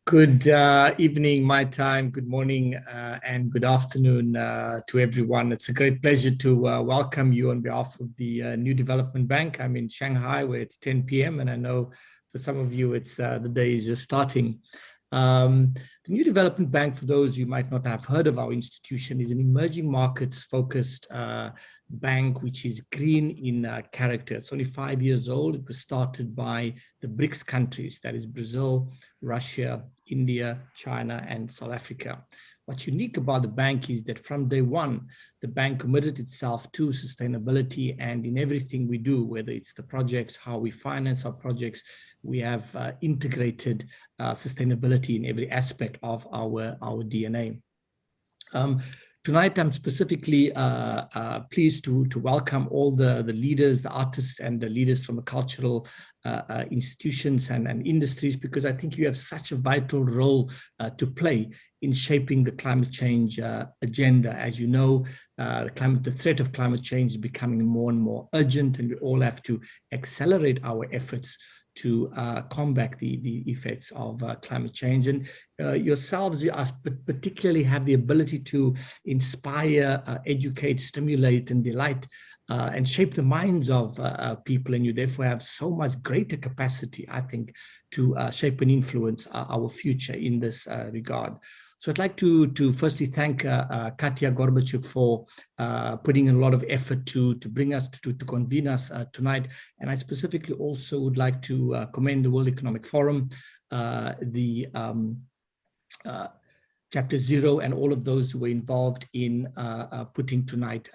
Good evening, my time, good morning, and good afternoon to everyone. It's a great pleasure to welcome you on behalf of the New Development Bank. I'm in Shanghai where it's 10 p.m. and I know for some of you it's the day is just starting. The New Development Bank, for those you might not have heard of our institution, is an emerging markets focused bank which is green in character. It's only 5 years old. It was started by the BRICS countries, that is Brazil, Russia, India, China, and South Africa. What's unique about the bank is that from day one, the bank committed itself to sustainability, and in everything we do, whether it's the projects, how we finance our projects, we have integrated sustainability in every aspect of our DNA. Tonight, I'm specifically pleased to welcome all the leaders, the artists, and the leaders from the cultural institutions and industries, because I think you have such a vital role to play in shaping the climate change agenda. As you know, the threat of climate change is becoming more and more urgent, and we all have to accelerate our efforts to combat the effects of climate change. And yourselves, you particularly have the ability to inspire, educate, stimulate, and delight, and shape the minds of people. And you therefore have so much greater capacity, I think, to shape and influence our future in this regard. So I'd like to firstly thank Katya Gorbachev for putting in a lot of effort to bring us, to convene us tonight. And I specifically also would like to commend the World Economic Forum, the Chapter 0, and all of those who were involved in putting tonight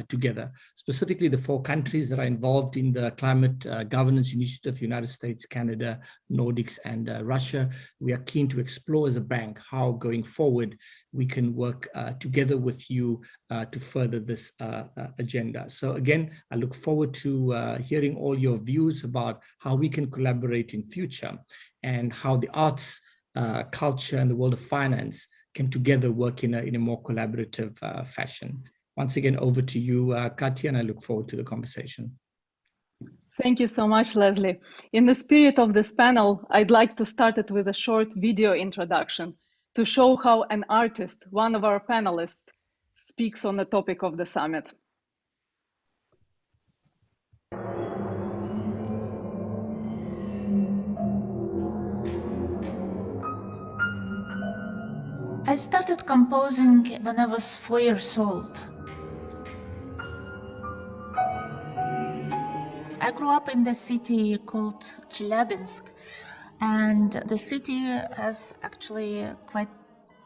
together. Specifically, the 4 countries that are involved in the Climate Governance Initiative: United States, Canada, Nordics, and Russia. We are keen to explore as a bank how, going forward, we can work together with you to further this agenda. So again, I look forward to hearing all your views about how we can collaborate in future, and how the arts, culture, and the world of finance can together work in a more collaborative fashion. Once again, over to you, Katya, and I look forward to the conversation. Thank you so much, Leslie. In the spirit of this panel, I'd like to start it with a short video introduction to show how an artist, one of our panelists, speaks on the topic of the summit. I started composing when I was 4 years old. I grew up in the city called Chelyabinsk, and the city has actually a quite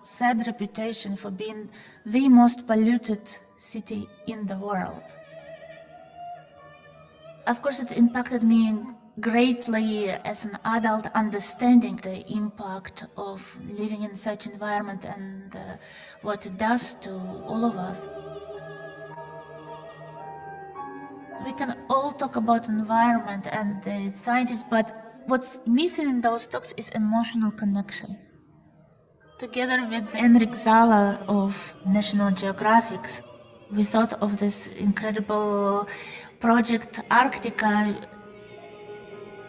sad reputation for being the most polluted city in the world. Of course, it impacted me greatly as an adult, understanding the impact of living in such environment and what it does to all of us. We can all talk about environment and the scientists, but what's missing in those talks is emotional connection. Together with Enric Zala of National Geographic, we thought of this incredible project Arctica.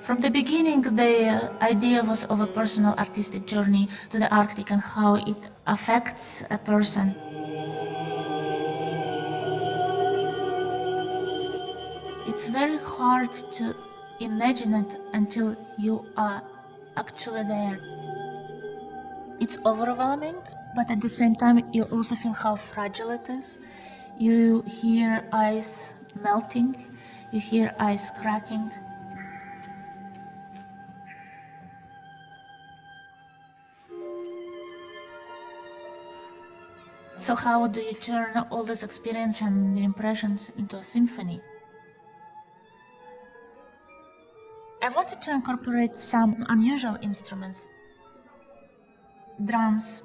From the beginning, the idea was of a personal artistic journey to the Arctic and how it affects a person. It's very hard to imagine it until you are actually there. It's overwhelming, but at the same time, you also feel how fragile it is. You hear ice melting, you hear ice cracking. So how do you turn all this experience and impressions into a symphony? I wanted to incorporate some unusual instruments. Drums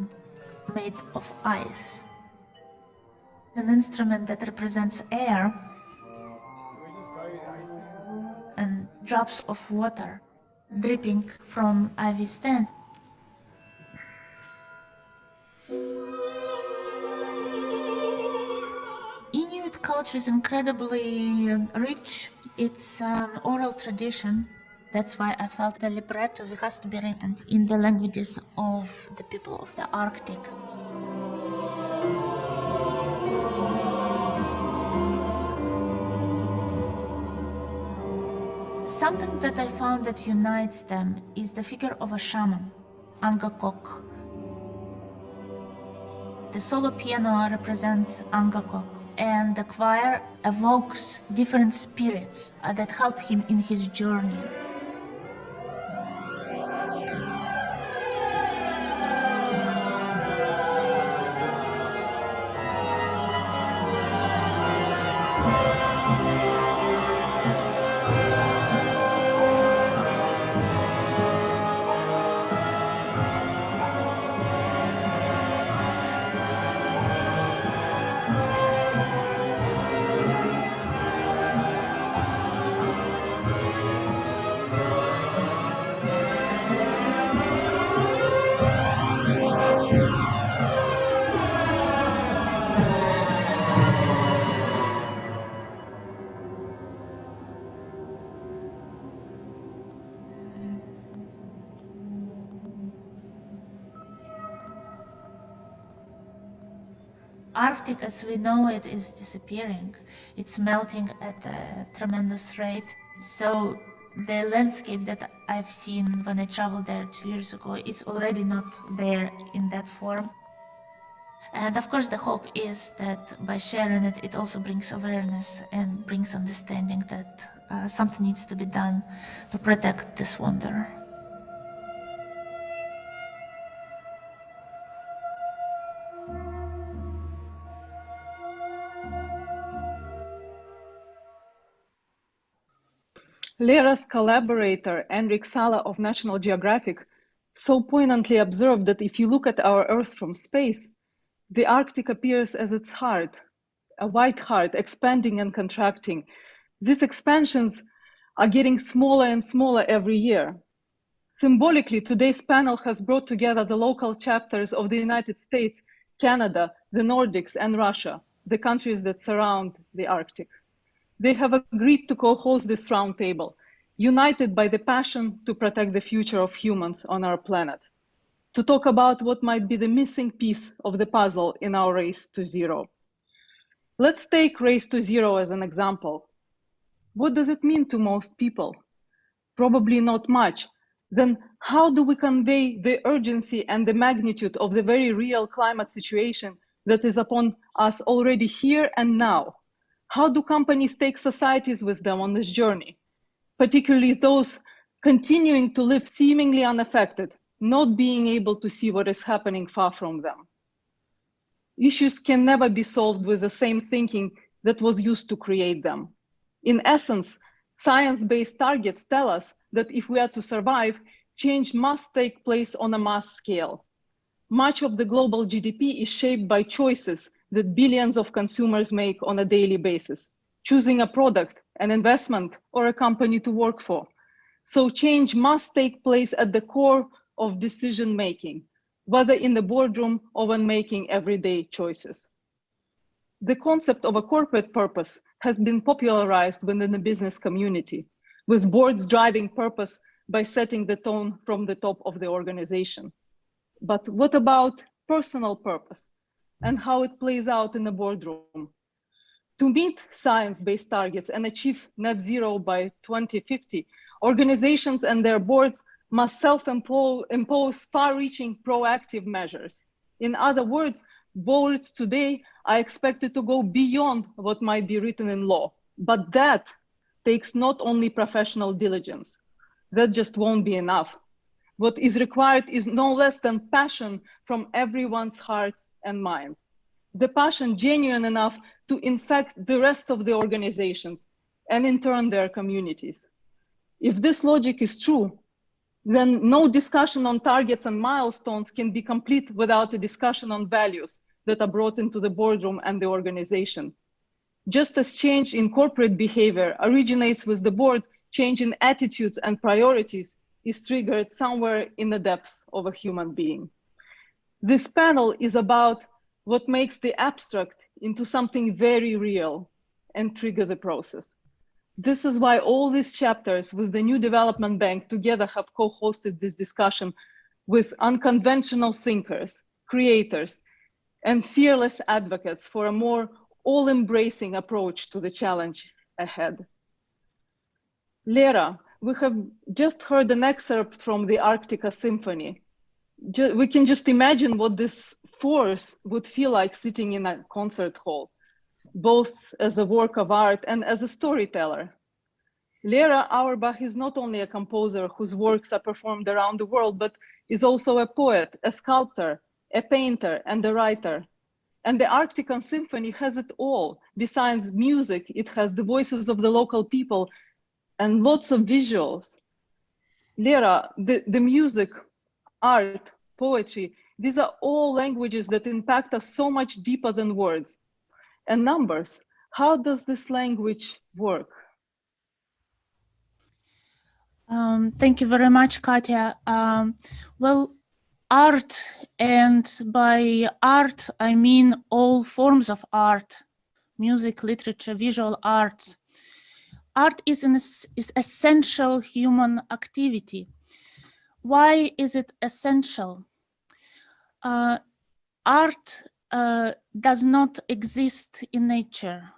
made of ice. An instrument that represents air and drops of water dripping from ivy stand. Culture is incredibly rich. It's an oral tradition That's why I felt the libretto has to be written in the languages of the people of the Arctic. Something that I found that unites them is the figure of a shaman, Angakok. The solo piano represents Angakok, and the choir evokes different spirits that help him in his journey. Arctic as we know it is disappearing. It's melting at a tremendous rate. So the landscape that I've seen when I traveled there 2 years ago is already not there in that form. And of course the hope is that by sharing it, it also brings awareness and brings understanding that something needs to be done to protect this wonder. Lera's collaborator, Enric Sala of National Geographic, so poignantly observed that if you look at our Earth from space, the Arctic appears as its heart, a white heart expanding and contracting. These expansions are getting smaller and smaller every year. Symbolically, today's panel has brought together the local chapters of the United States, Canada, the Nordics, and Russia, the countries that surround the Arctic. They have agreed to co-host this roundtable, united by the passion to protect the future of humans on our planet, to talk about what might be the missing piece of the puzzle in our race to zero. Let's take race to zero as an example. What does it mean to most people? Probably not much. Then how do we convey the urgency and the magnitude of the very real climate situation that is upon us already here and now? How do companies take societies with them on this journey, particularly those continuing to live seemingly unaffected, not being able to see what is happening far from them? Issues can never be solved with the same thinking that was used to create them. In essence, science-based targets tell us that if we are to survive, change must take place on a mass scale. Much of the global GDP is shaped by choices that billions of consumers make on a daily basis, choosing a product, an investment, or a company to work for. So change must take place at the core of decision-making, whether in the boardroom or when making everyday choices. The concept of a corporate purpose has been popularized within the business community, with boards driving purpose by setting the tone from the top of the organization. But what about personal purpose and how it plays out in the boardroom? To meet science-based targets and achieve net zero by 2050, organizations and their boards must self-impose far-reaching proactive measures. In other words, boards today are expected to go beyond what might be written in law, but that takes not only professional diligence. That just won't be enough. What is required is no less than passion from everyone's hearts and minds. The passion genuine enough to infect the rest of the organizations and in turn their communities. If this logic is true, then no discussion on targets and milestones can be complete without a discussion on values that are brought into the boardroom and the organization. Just as change in corporate behavior originates with the board, change in attitudes and priorities is triggered somewhere in the depths of a human being. This panel is about what makes the abstract into something very real and trigger the process. This is why all these chapters with the New Development Bank together have co-hosted this discussion with unconventional thinkers, creators, and fearless advocates for a more all-embracing approach to the challenge ahead. Lera, we have just heard an excerpt from the Arctica Symphony. We can just imagine what this force would feel like sitting in a concert hall, both as a work of art and as a storyteller. Lera Auerbach is not only a composer whose works are performed around the world, but is also a poet, a sculptor, a painter, and a writer. And the Arctica Symphony has it all. Besides music, it has the voices of the local people and lots of visuals. Lera, the music, art, poetry, these are all languages that impact us so much deeper than words. And numbers, how does this language work? Thank you very much, Katya. Well, art, and by art, I mean all forms of art, music, literature, visual arts. Art is essential human activity. Why is it essential? Art does not exist in nature.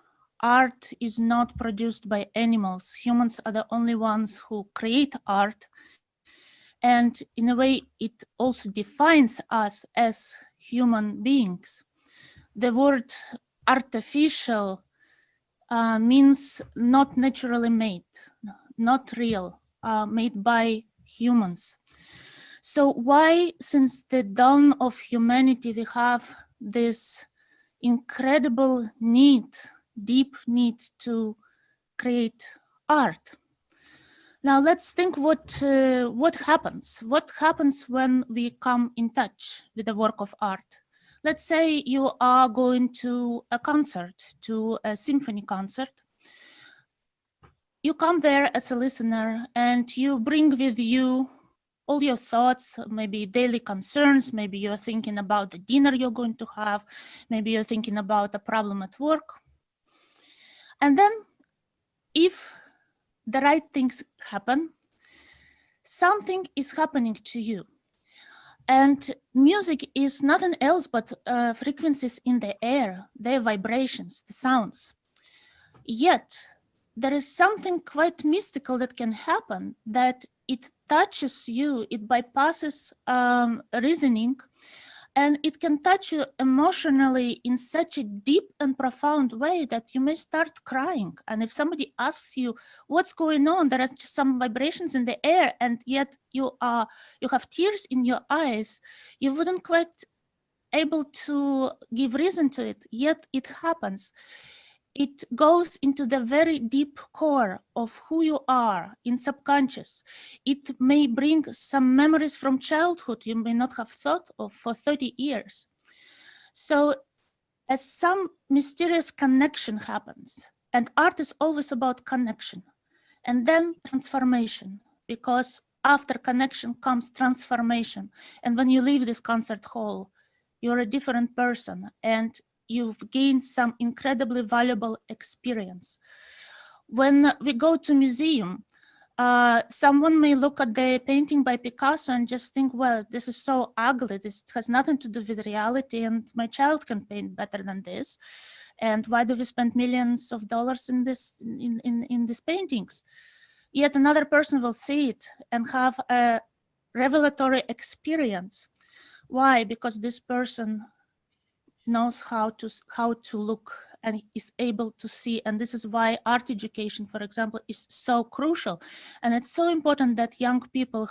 Art is not produced by animals. Humans are the only ones who create art. And in a way, it also defines us as human beings. The word artificial means not naturally made, not real, made by humans. So why, since the dawn of humanity, we have this incredible need, deep need to create art? Now let's think what happens. What happens when we come in touch with the work of art? Let's say you are going to a concert, to a symphony concert. You come there as a listener and you bring with you all your thoughts, maybe daily concerns, maybe you're thinking about the dinner you're going to have, maybe you're thinking about a problem at work. And then if the right things happen, something is happening to you. And music is nothing else but frequencies in the air, their vibrations, the sounds. Yet, there is something quite mystical that can happen, that it touches you, it bypasses reasoning, and it can touch you emotionally in such a deep and profound way that you may start crying. And if somebody asks you what's going on, there are just some vibrations in the air, and yet you have tears in your eyes, you wouldn't quite able to give reason to it, yet it happens. It goes into the very deep core of who you are in subconscious. It may bring some memories from childhood you may not have thought of for 30 years. So as some mysterious connection happens, and art is always about connection, and then transformation, because after connection comes transformation. And when you leave this concert hall, you're a different person, and you've gained some incredibly valuable experience. When we go to museum, someone may look at the painting by Picasso and just think, well, this is so ugly, this has nothing to do with reality, and my child can paint better than this. And why do we spend millions of dollars in these paintings? Yet another person will see it and have a revelatory experience. Why? Because this person knows how to look and is able to see. And this is why art education, for example, is so crucial. And it's so important that young people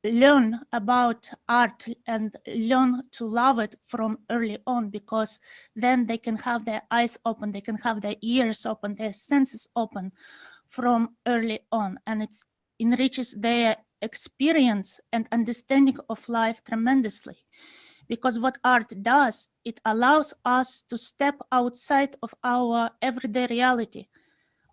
learn about art and learn to love it from early on, because then they can have their eyes open, they can have their ears open, their senses open from early on. And it enriches their experience and understanding of life tremendously. Because what art does, it allows us to step outside of our everyday reality.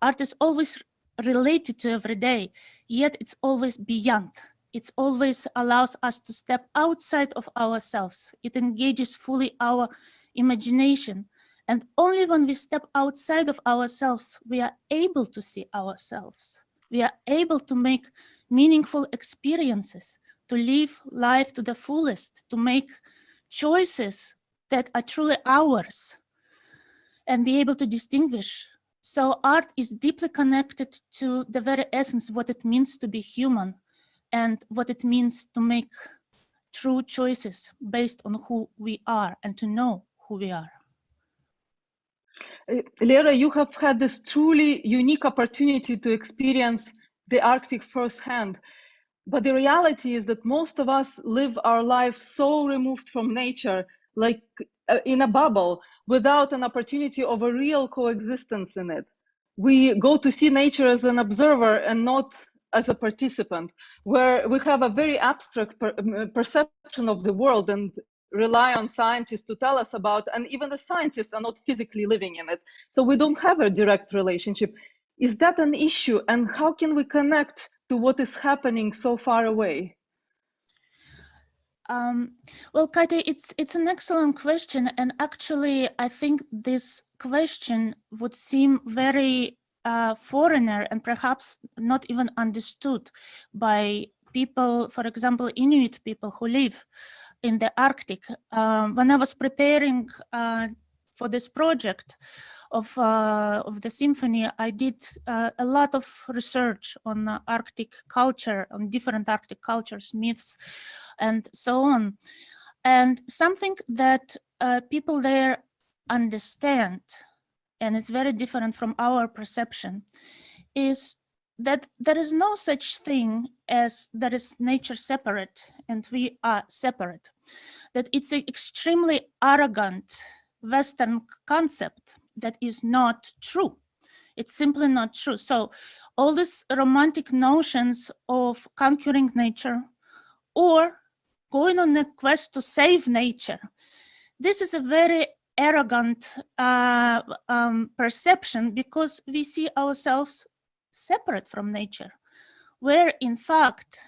Art is always related to everyday, yet it's always beyond. It always allows us to step outside of ourselves. It engages fully our imagination. And only when we step outside of ourselves, we are able to see ourselves. We are able to make meaningful experiences, to live life to the fullest, to make choices that are truly ours, and be able to distinguish. So art is deeply connected to the very essence of what it means to be human and what it means to make true choices based on who we are and to know who we are. Lera, you have had this truly unique opportunity to experience the Arctic firsthand. But the reality is that most of us live our lives so removed from nature, like in a bubble, without an opportunity of a real coexistence in it. We go to see nature as an observer and not as a participant, where we have a very abstract perception of the world and rely on scientists to tell us about, and even the scientists are not physically living in it. So we don't have a direct relationship. Is that an issue? And how can we connect to what is happening so far away? Well, Katya, it's an excellent question. And actually, I think this question would seem very foreigner and perhaps not even understood by people, for example, Inuit people who live in the Arctic. When I was preparing for this project of the symphony, I did a lot of research on Arctic culture, on different Arctic cultures, myths, and so on. And something that people there understand, and it's very different from our perception, is that there is no such thing as that is nature separate and we are separate. That it's an extremely arrogant Western concept that is not true. It's simply not true. So all these romantic notions of conquering nature or going on a quest to save nature, this is a very arrogant perception because we see ourselves separate from nature, where in fact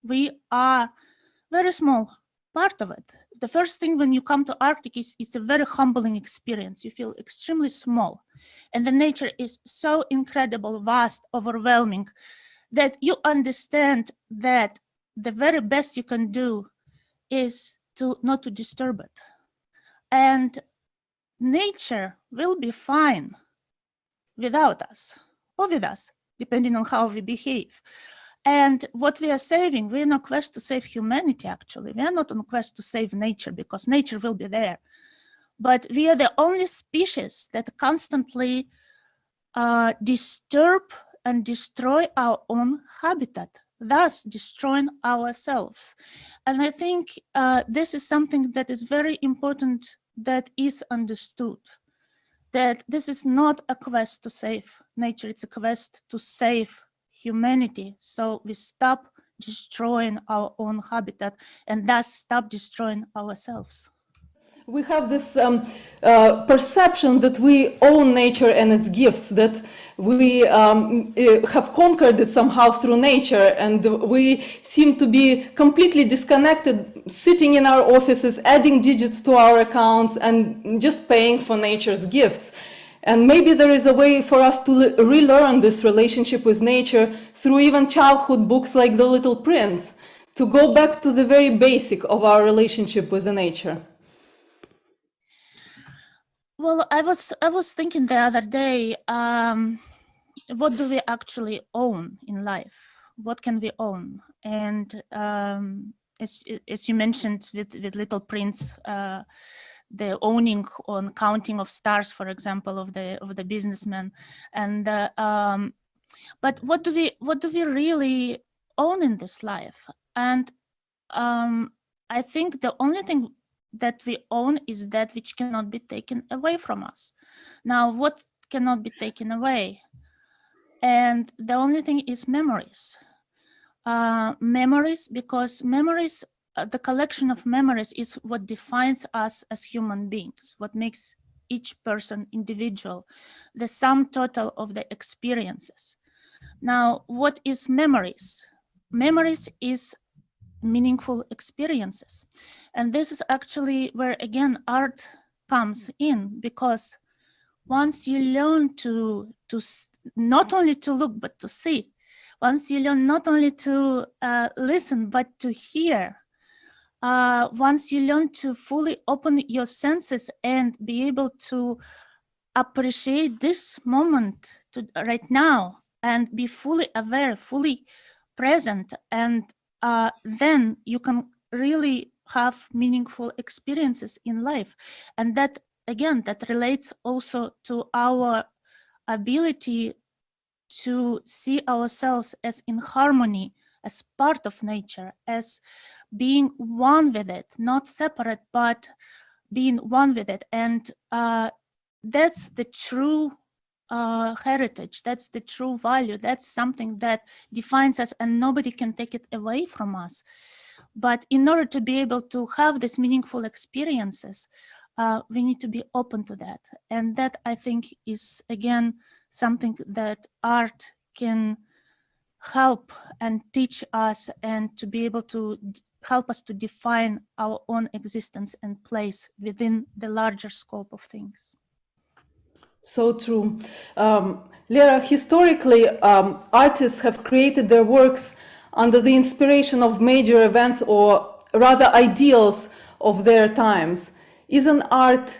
we are very small part of it. The first thing when you come to Arctic is it's a very humbling experience. You feel extremely small, and the nature is so incredible, vast, overwhelming, that you understand that the very best you can do is to not to disturb it. And nature will be fine without us or with us, depending on how we behave. And what we are saving, we're on a quest to save humanity, actually. We are not on a quest to save nature because nature will be there. But we are the only species that constantly disturb and destroy our own habitat, thus destroying ourselves. And I think this is something that is very important that is understood, that this is not a quest to save nature, it's a quest to save humanity. So we stop destroying our own habitat and thus stop destroying ourselves. We have this perception that we own nature and its gifts, that we have conquered it somehow through nature, and we seem to be completely disconnected, sitting in our offices, adding digits to our accounts and just paying for nature's gifts. And maybe there is a way for us to relearn this relationship with nature through even childhood books like The Little Prince, to go back to the very basic of our relationship with the nature. Well, I was thinking the other day, what do we actually own in life? What can we own? And as you mentioned with Little Prince, the owning on counting of stars, for example, of the businessman, and but what do we really own in this life? And I think the only thing that we own is that which cannot be taken away from us. Now, what cannot be taken away? And the only thing is memories. Memories, because memories, the collection of memories is what defines us as human beings, what makes each person individual, the sum total of the experiences. Now, what is memories? Memories is meaningful experiences. And this is actually where, again, art comes in, because once you learn not only to look but to see, once you learn not only to listen but to hear, once you learn to fully open your senses and be able to appreciate this moment right now and be fully aware, fully present, and then you can really have meaningful experiences in life. And that, again, that relates also to our ability to see ourselves as in harmony, as part of nature, as being one with it, not separate, but being one with it. And that's the true heritage, that's the true value, that's something that defines us and nobody can take it away from us. But in order to be able to have these meaningful experiences, we need to be open to that. And that, I think, is, again, something that art can help and teach us, and to be able to help us to define our own existence and place within the larger scope of things. So true. Lera, historically, artists have created their works under the inspiration of major events, or rather ideals of their times. Isn't art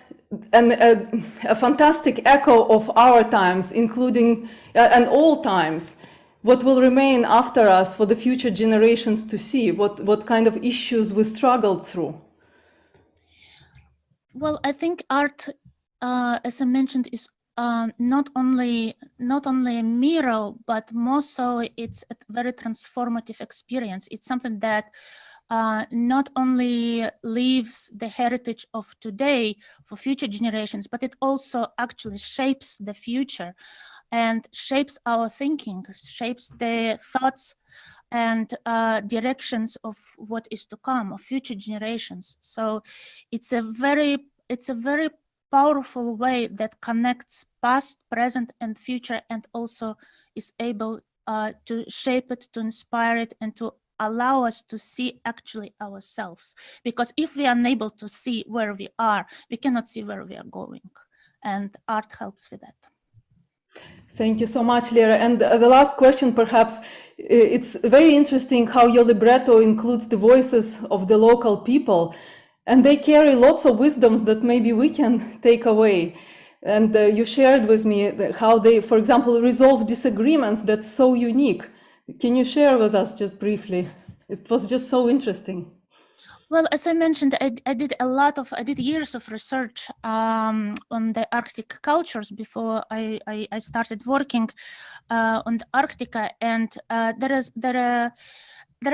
a fantastic echo of our times, including and all times? What will remain after us for the future generations to see? What kind of issues we struggled through? Well, I think art, as I mentioned, is not only a mirror, but more so it's a very transformative experience. It's something that not only leaves the heritage of today for future generations, but it also actually shapes the future and shapes our thinking, shapes the thoughts and directions of what is to come, of future generations. So it's a very powerful way that connects past, present, and future, and also is able to shape it, to inspire it, and to allow us to see actually ourselves. Because if we are unable to see where we are, we cannot see where we are going. And art helps with that. Thank you so much, Lera. And the last question, perhaps, it's very interesting how your libretto includes the voices of the local people, and they carry lots of wisdoms that maybe we can take away. And you shared with me how they, for example, resolve disagreements that's so unique. Can you share with us just briefly? It was just so interesting. Well, as I mentioned, I did years of research on the Arctic cultures before I started working on the Arctica, and there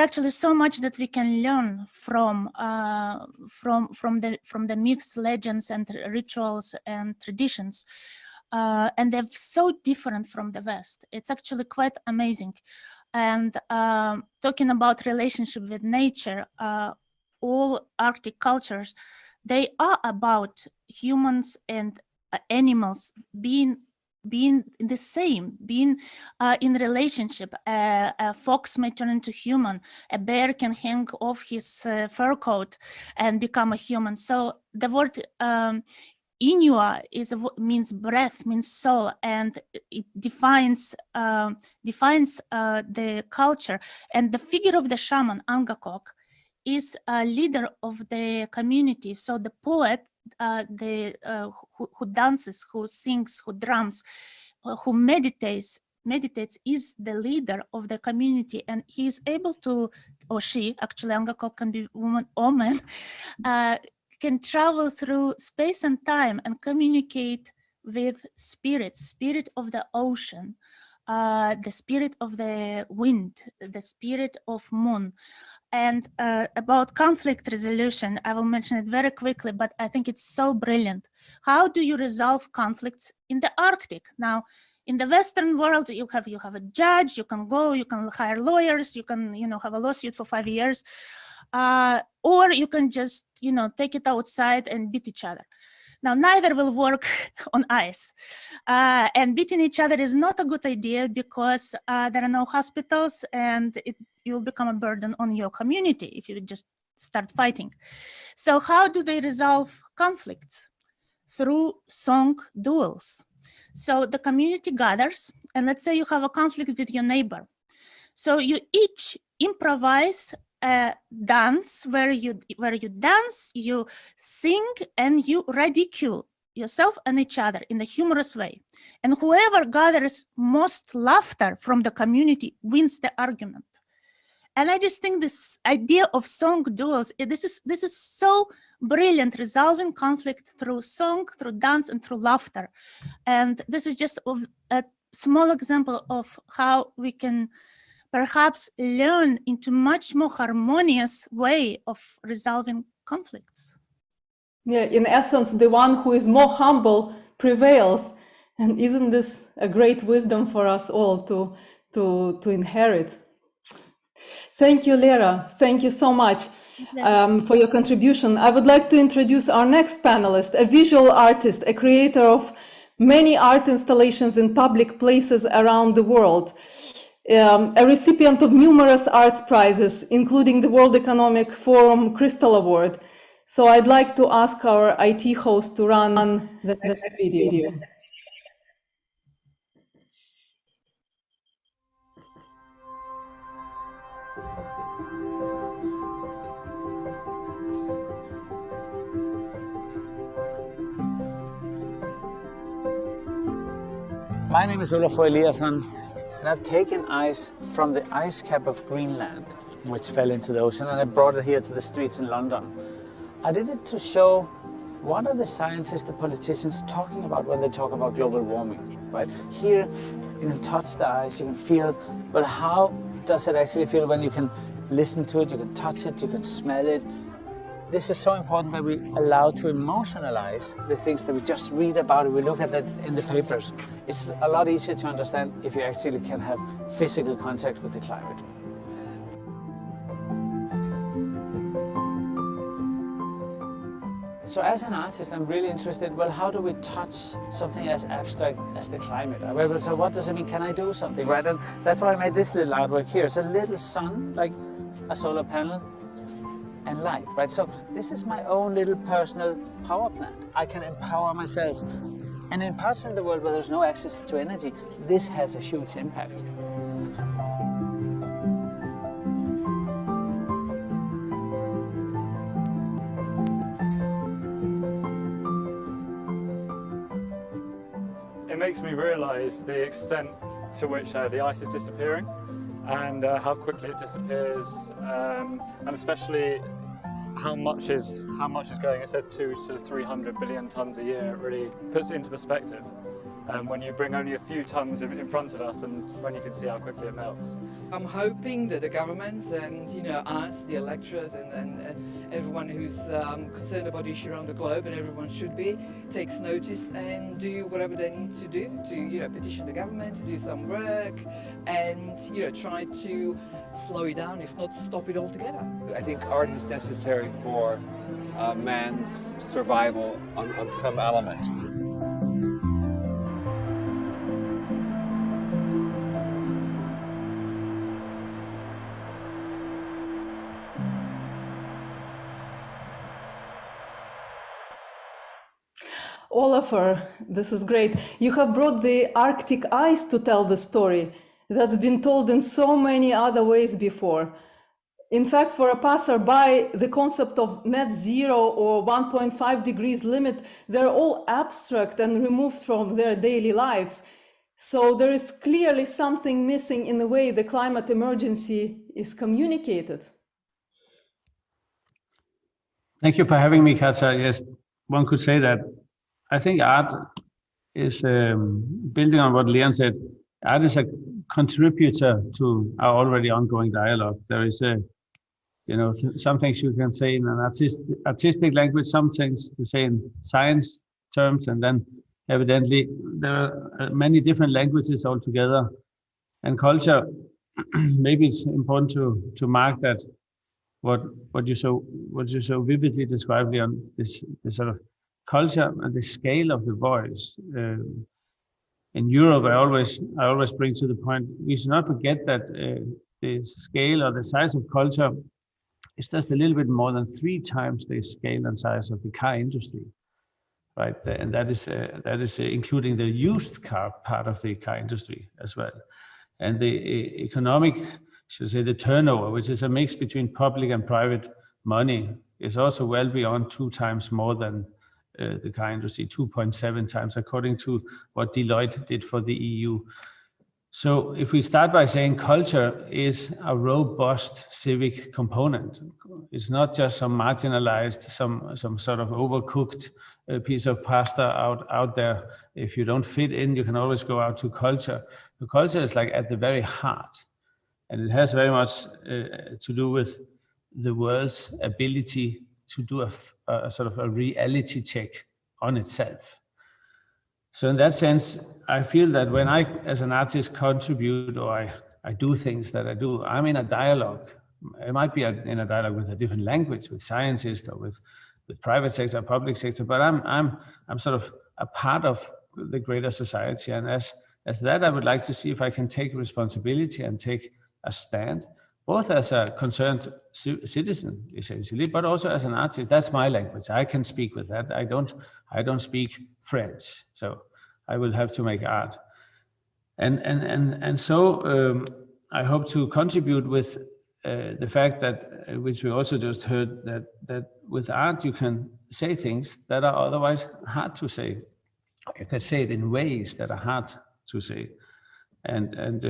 actually so much that we can learn from the myths, legends, and rituals and traditions, and they're so different from the West. It's actually quite amazing. And talking about relationship with nature, all Arctic cultures, they are about humans and animals being the same, being in relationship. A fox may turn into human, a bear can hang off his fur coat and become a human. So the word Inua means breath, means soul, and it defines the culture. And the figure of the shaman, Angakok, is a leader of the community. So the poet, who dances, who sings, who drums, who meditates is the leader of the community, and he is able to, or she, actually Angakok can be woman or man, can travel through space and time and communicate with spirit of the ocean, the spirit of the wind, the spirit of moon. And about conflict resolution, I will mention it very quickly, but I think it's so brilliant. How do you resolve conflicts in the Arctic? Now, in the Western world, you have a judge, you can hire lawyers, you can have a lawsuit for 5 years, or you can just take it outside and beat each other. Now, neither will work on ice. And beating each other is not a good idea because there are no hospitals, and you'll become a burden on your community if you just start fighting. So how do they resolve conflicts? through song duels. So the community gathers, and let's say you have a conflict with your neighbor. So you each improvise a dance where you dance, you sing, and you ridicule yourself and each other in a humorous way. And whoever gathers most laughter from the community wins the argument. And I just think this idea of song duels, this is so brilliant, resolving conflict through song, through dance, and through laughter. And this is just a small example of how we can perhaps learn into much more harmonious way of resolving conflicts. Yeah, in essence, the one who is more humble prevails. And isn't this a great wisdom for us all to inherit? Thank you, Lera. Thank you so much for your contribution. I would like to introduce our next panelist, a visual artist, a creator of many art installations in public places around the world, a recipient of numerous arts prizes, including the World Economic Forum Crystal Award. So I'd like to ask our IT host to run the next video. My name is Olafur Eliasson, and I've taken ice from the ice cap of Greenland, which fell into the ocean, and I brought it here to the streets in London. I did it to show what are the scientists, the politicians talking about when they talk about global warming, right? Here, you can touch the ice, you can feel, but how does it actually feel when you can listen to it, you can touch it, you can smell it? This is so important that we allow to emotionalize the things that we just read about and we look at that in the papers. It's a lot easier to understand if you actually can have physical contact with the climate. So as an artist, I'm really interested, well, how do we touch something as abstract as the climate? Well, so what does it mean? Can I do something, right? And that's why I made this little artwork here. It's a little sun, like a solar panel, and light, right? So this is my own little personal power plant. I can empower myself. And in parts of the world where there's no access to energy, this has a huge impact. It makes me realize the extent to which the ice is disappearing and how quickly it disappears, and especially how much is going. It said 200 to 300 billion tons a year. It really puts it into perspective when you bring only a few tons in front of us, and when you can see how quickly it melts. I'm hoping that the governments and us, the electors, and everyone who's concerned about the issue around the globe, and everyone should be, takes notice and do whatever they need to do to petition the government to do some work, and try to slow it down, if not stop it altogether. I think art is necessary for man's survival on some element. Olafur, this is great. You have brought the Arctic ice to tell the story that's been told in so many other ways before. In fact, for a passerby, the concept of net zero or 1.5 degrees limit, they're all abstract and removed from their daily lives. So there is clearly something missing in the way the climate emergency is communicated. Thank you for having me, Katja. Yes, one could say that. I think art is, building on what Leon said, art is a contributor to our already ongoing dialogue. There is some things you can say in an artistic language, some things to say in science terms, and then evidently there are many different languages altogether. And culture, maybe it's important to mark that what you so vividly described, Leon, this sort of culture and the scale of the voice. In Europe, I always bring to the point, we should not forget that the scale or the size of culture is just a little bit more than 3 times the scale and size of the car industry. right? And that is including the used car part of the car industry as well. And the economic, should say, the turnover, which is a mix between public and private money, is also well beyond 2 times more than the car industry, 2.7 times, according to what Deloitte did for the EU. So if we start by saying culture is a robust civic component, it's not just some marginalized, some sort of overcooked piece of pasta out there. If you don't fit in, you can always go out to culture. The culture is like at the very heart, and it has very much to do with the world's ability to do a sort of a reality check on itself. So in that sense, I feel that when I, as an artist, contribute or I do things that I do, I'm in a dialogue. It might be in a dialogue with a different language, with scientists or with private sector, public sector, but I'm sort of a part of the greater society. And as that, I would like to see if I can take responsibility and take a stand, both as a concerned citizen, essentially, but also as an artist. That's my language. I can speak with that. I don't speak French, so I will have to make art. And so I hope to contribute with the fact that, which we also just heard, that with art you can say things that are otherwise hard to say. You can say it in ways that are hard to say. And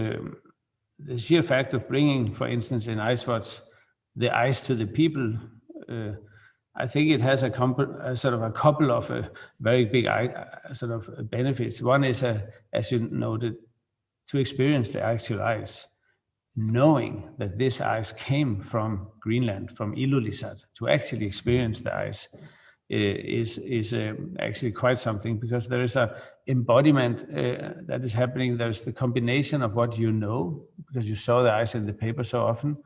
the sheer fact of bringing, for instance, in Icewatch, the ice to the people, I think it has a sort of a couple of very big sort of benefits. One is, as you noted, to experience the actual ice, knowing that this ice came from Greenland, from Ilulissat. To actually experience the ice is actually quite something, because there is a embodiment that is happening. There's the combination of what you know, because you saw the ice in the paper so often,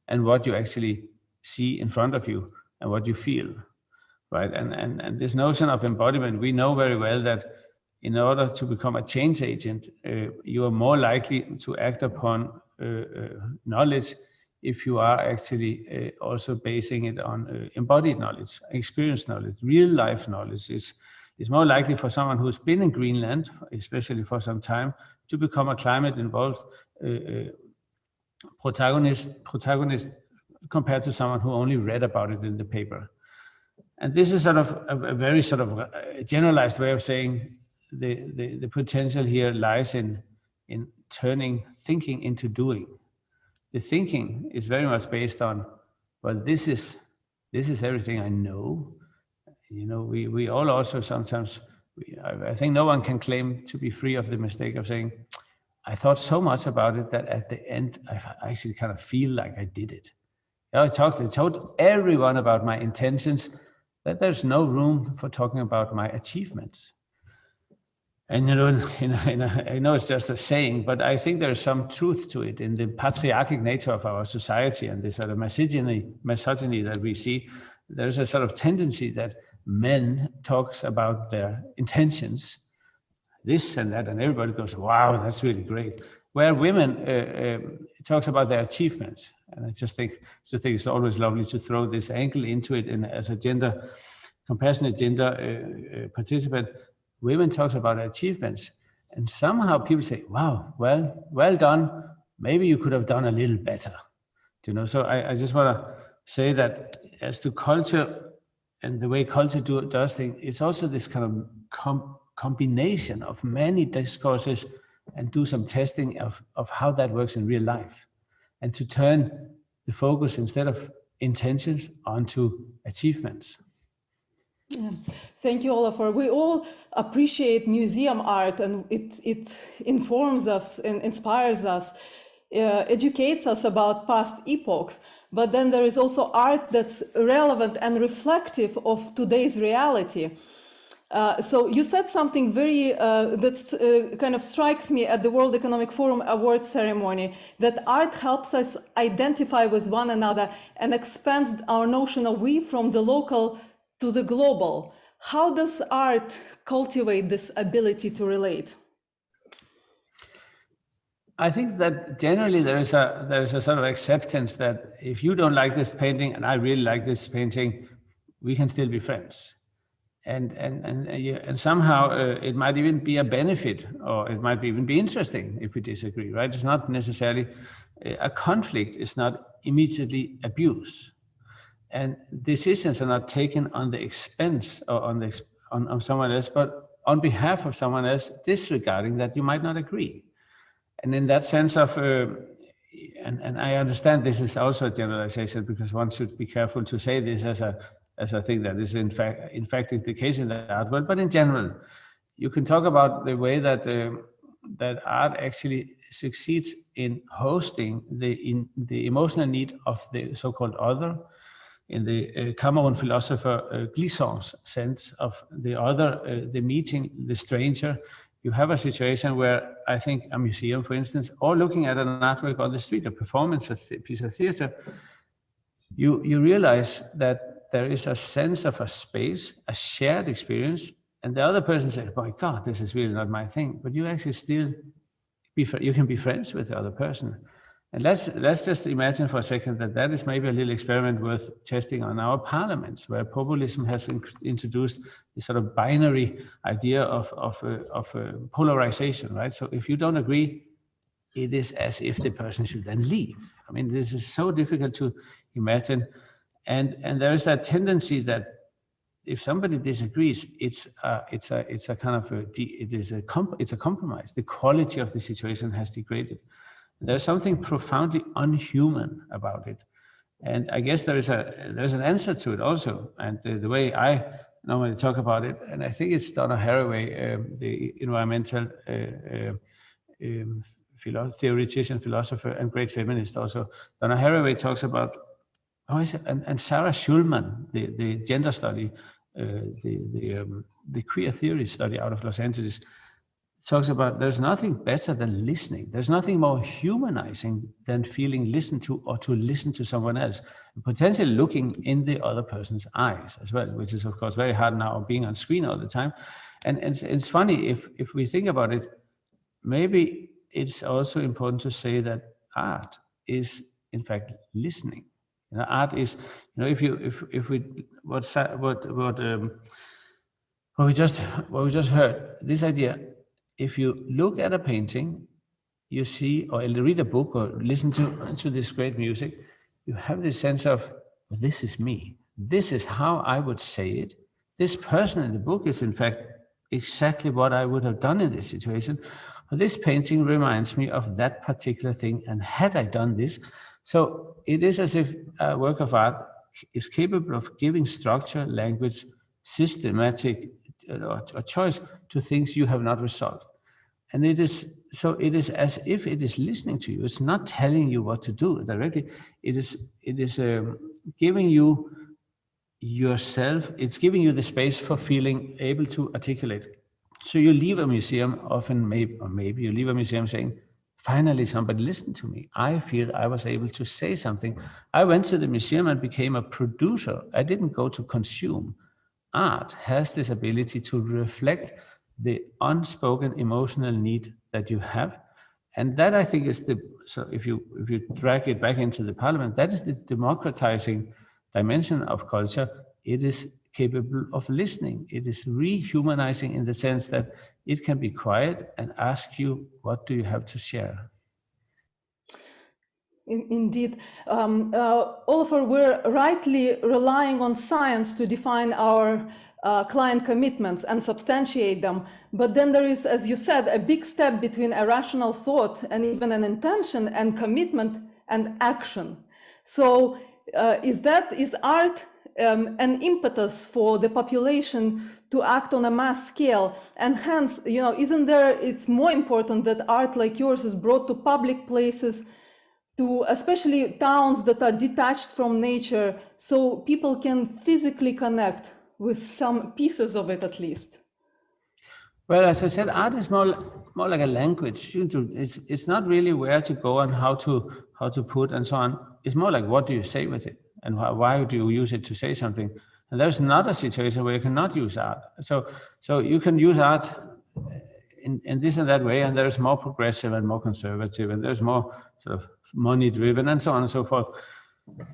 and what you actually see in front of you and what you feel, right? And this notion of embodiment, we know very well that in order to become a change agent, you are more likely to act upon knowledge if you are actually also basing it on embodied knowledge, experienced knowledge. Real life knowledge is more likely for someone who's been in Greenland, especially for some time, to become a climate involved protagonist compared to someone who only read about it in the paper. And this is sort of a very sort of generalized way of saying the potential here lies in turning thinking into doing. The thinking is very much based on, well, this is everything I know. You know, we all also sometimes, I think no one can claim to be free of the mistake of saying, I thought so much about it that at the end, I actually kind of feel like I did it. You know, I told everyone about my intentions, that there's no room for talking about my achievements. And you know, I know it's just a saying, but I think there's some truth to it in the patriarchic nature of our society and this sort of misogyny that we see. There's a sort of tendency that men talks about their intentions, this and that, and everybody goes, wow, that's really great. Where women talks about their achievements. And I just think it's always lovely to throw this angle into it, and as a compassionate gender participant, women talks about achievements, and somehow people say, wow, well done. Maybe you could have done a little better. You know, so I just want to say that as to culture and the way culture does things, it's also this kind of combination of many discourses, and do some testing of how that works in real life, and to turn the focus instead of intentions onto achievements. Yeah. Thank you, Olafur. We all appreciate museum art, and it informs us and inspires us, educates us about past epochs. But then there is also art that's relevant and reflective of today's reality. So you said something very that kind of strikes me at the World Economic Forum Awards ceremony, that art helps us identify with one another and expands our notion of we from the local to the global. How does art cultivate this ability to relate? I think that generally there is a sort of acceptance that if you don't like this painting and I really like this painting, we can still be friends. and somehow it might even be a benefit, or it might even be interesting if we disagree, right? It's not necessarily a conflict. Is not immediately abuse, and decisions are not taken on the expense or on someone else, but on behalf of someone else, disregarding that you might not agree. And in that sense of, and I understand this is also a generalization, because one should be careful to say this as a thing that is in fact the case in the art world. But in general, you can talk about the way that that art actually succeeds in hosting the emotional need of the so-called other. In the Cameroon philosopher Glissant's sense of the other, the meeting, the stranger, you have a situation where I think a museum, for instance, or looking at an artwork on the street, a performance, a piece of theater, you realize that there is a sense of a space, a shared experience, and the other person says, "My God, this is really not my thing." But you actually still you can be friends with the other person. And let's just imagine for a second that is maybe a little experiment worth testing on our parliaments, where populism has introduced this sort of binary idea of polarization, right? So if you don't agree, it is as if the person should then leave. I mean, this is so difficult to imagine, and there is that tendency that if somebody disagrees, it's a kind of it's a compromise. The quality of the situation has degraded. There's something profoundly unhuman about it, and I guess there's an answer to it also. And the way I normally talk about it, and I think it's Donna Haraway, the environmental theoretician, philosopher, and great feminist also. Donna Haraway talks about, and Sarah Schulman, the gender study, the queer theory study out of Los Angeles, talks about there's nothing better than listening. There's nothing more humanizing than feeling listened to, or to listen to someone else, and potentially looking in the other person's eyes as well, which is of course very hard now, being on screen all the time. And it's funny, if we think about it, maybe it's also important to say that art is in fact listening. You know, art is, you know, if we what we just heard, this idea. If you look at a painting, you see, or read a book, or listen to this great music, you have this sense of, well, this is me. This is how I would say it. This person in the book is in fact exactly what I would have done in this situation. This painting reminds me of that particular thing, and had I done this. So it is as if a work of art is capable of giving structure, language, systematic or choice to things you have not resolved. And it is as if it is listening to you. It's not telling you what to do directly. It is giving you yourself. It's giving you the space for feeling able to articulate. So you leave a museum often, maybe you leave a museum saying, finally somebody listened to me. I feel I was able to say something. I went to the museum and became a producer. I didn't go to consume. Art has this ability to reflect the unspoken emotional need that you have. And that, I think, is so if you drag it back into the parliament, that is the democratizing dimension of culture. It is capable of listening. It is rehumanizing in the sense that it can be quiet and ask you, what do you have to share? Indeed. Oliver, we're rightly relying on science to define our client commitments and substantiate them. But then there is, as you said, a big step between a rational thought and even an intention and commitment and action. So is art an impetus for the population to act on a mass scale? And hence, it's more important that art like yours is brought to public places, to especially towns that are detached from nature, so people can physically connect with some pieces of it at least. Well, as I said, art is more like a language. It's not really where to go and how to put and so on. It's more like, what do you say with it, and why do you use it to say something? And there's not a situation where you cannot use art. So you can use art in this and that way, and there's more progressive and more conservative, and there's more sort of money driven and so on and so forth.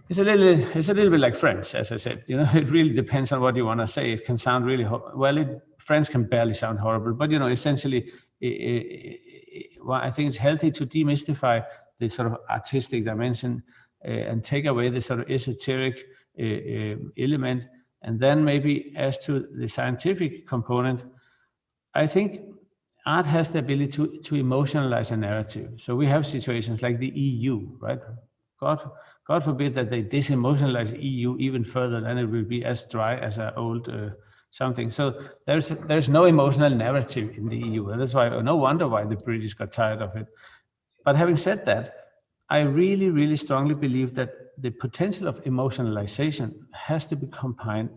It's a little bit like French, as I said. You know, it really depends on what you want to say. It can sound really French can barely sound horrible, but you know, essentially, well, I think it's healthy to demystify the sort of artistic dimension and take away the sort of esoteric element, and then maybe as to the scientific component, I think art has the ability to emotionalize a narrative. So we have situations like the EU, right? God forbid that they disemotionalize EU even further, then it will be as dry as an old something. So there's no emotional narrative in the EU. And that's why, no wonder why the British got tired of it. But having said that, I really, really strongly believe that the potential of emotionalization has to be combined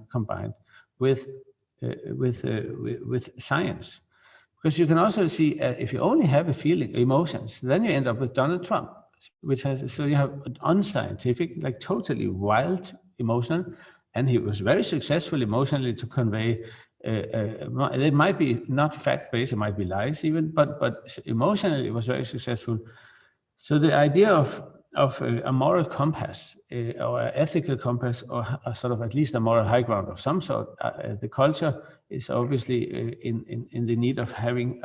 with science. Because you can also see, if you only have a feeling, emotions, then you end up with Donald Trump, so you have unscientific, like totally wild emotion, and he was very successful emotionally to convey. It might be not fact-based, it might be lies even, but emotionally it was very successful. So the idea of a moral compass or an ethical compass, or a sort of at least a moral high ground of some sort, the culture is obviously in the need of having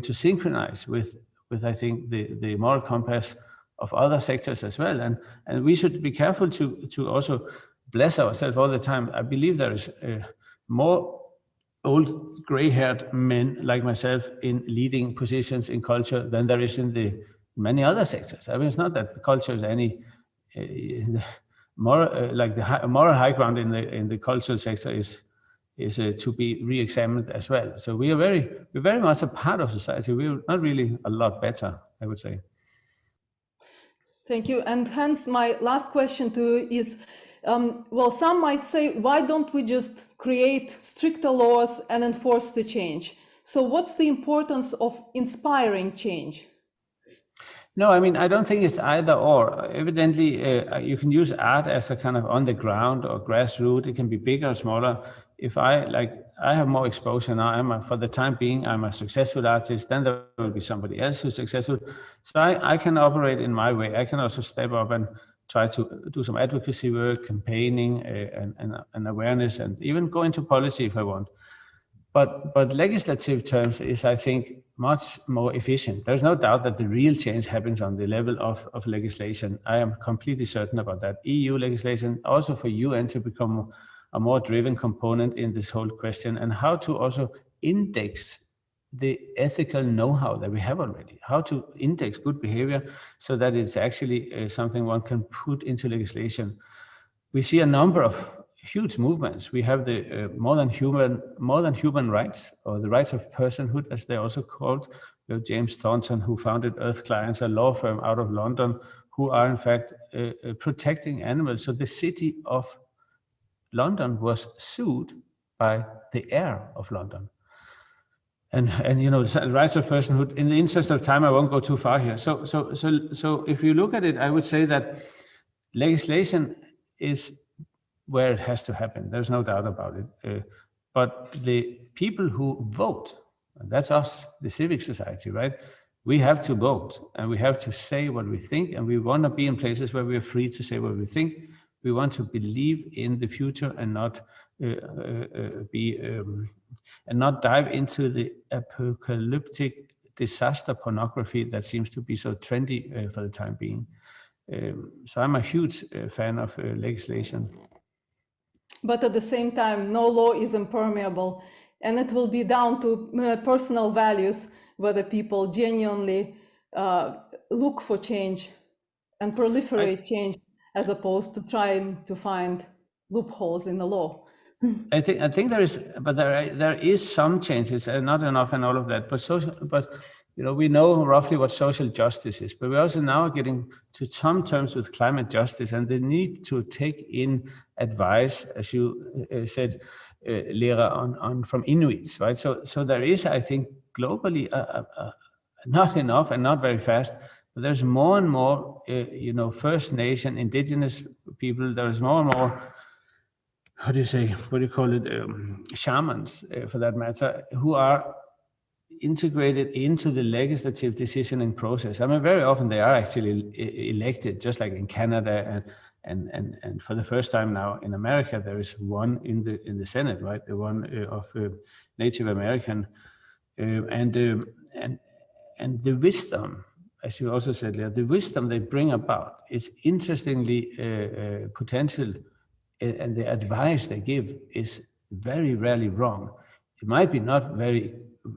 to synchronize with I think the moral compass of other sectors as well, and we should be careful to also bless ourselves all the time. I believe there is more old gray-haired men like myself in leading positions in culture than there is in the many other sectors. I mean, it's not that culture is any more like the moral high ground in the cultural sector is to be re-examined as well. So we're very much a part of society. We're not really a lot better, I would say. Thank you. And hence my last question to you is, well, some might say, why don't we just create stricter laws and enforce the change? So what's the importance of inspiring change? No, I mean, I don't think it's either or. Evidently, you can use art as a kind of on the ground or grassroots. It can be bigger or smaller. If I have more exposure now, for the time being, I'm a successful artist, then there will be somebody else who's successful. So I can operate in my way. I can also step up and try to do some advocacy work, campaigning, and awareness, and even go into policy if I want. But legislative terms is, I think, much more efficient. There's no doubt that the real change happens on the level of legislation. I am completely certain about that. EU legislation, also for UN to become a more driven component in this whole question, and how to also index the ethical know-how that we have already, how to index good behavior so that it's actually something one can put into legislation. We see a number of huge movements. We have the more than human rights, or the rights of personhood, as they're also called. We have James Thornton, who founded Earth Clients, a law firm out of London, who are in fact protecting animals. So the city of London was sued by the air of London. And you know, the rights of personhood, in the interest of time, I won't go too far here. So if you look at it, I would say that legislation is where it has to happen. There's no doubt about it. But the people who vote, and that's us, the civic society, right? We have to vote, and we have to say what we think, and we want to be in places where we are free to say what we think. We want to believe in the future and not not dive into the apocalyptic disaster pornography that seems to be so trendy for the time being. So I'm a huge fan of legislation. But at the same time, no law is impermeable, and it will be down to personal values whether people genuinely look for change and proliferate change, as opposed to trying to find loopholes in the law. I think there is, but there is some changes, and not enough and all of that. But you know, we know roughly what social justice is, but we're also now getting to some terms with climate justice, and the need to take in advice, as you said, Lera, on from Inuits, right? So there is, I think, globally not enough and not very fast. But there's more and more, you know, First Nation, indigenous people. There's more and more. How do you say? What do you call it? Shamans, for that matter, who are integrated into the legislative decisioning process. I mean, very often they are actually elected, just like in Canada And for the first time now in America, there is one in the Senate, right? The one of Native American, and the wisdom, as you also said, Leah, the wisdom they bring about is interestingly potential, and the advice they give is very rarely wrong. It might be not very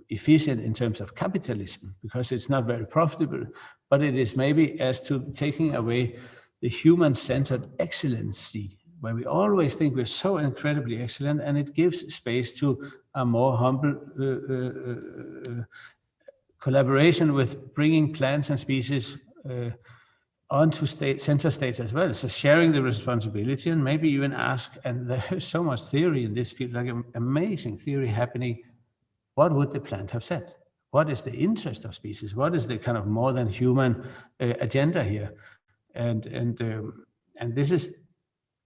efficient in terms of capitalism because it's not very profitable, but it is maybe as to taking away the human-centered excellency, where we always think we're so incredibly excellent, and it gives space to a more humble collaboration with bringing plants and species onto center states as well. So sharing the responsibility and maybe even ask, and there's so much theory in this field, like amazing theory happening. What would the plant have said? What is the interest of species? What is the kind of more than human agenda here? And this is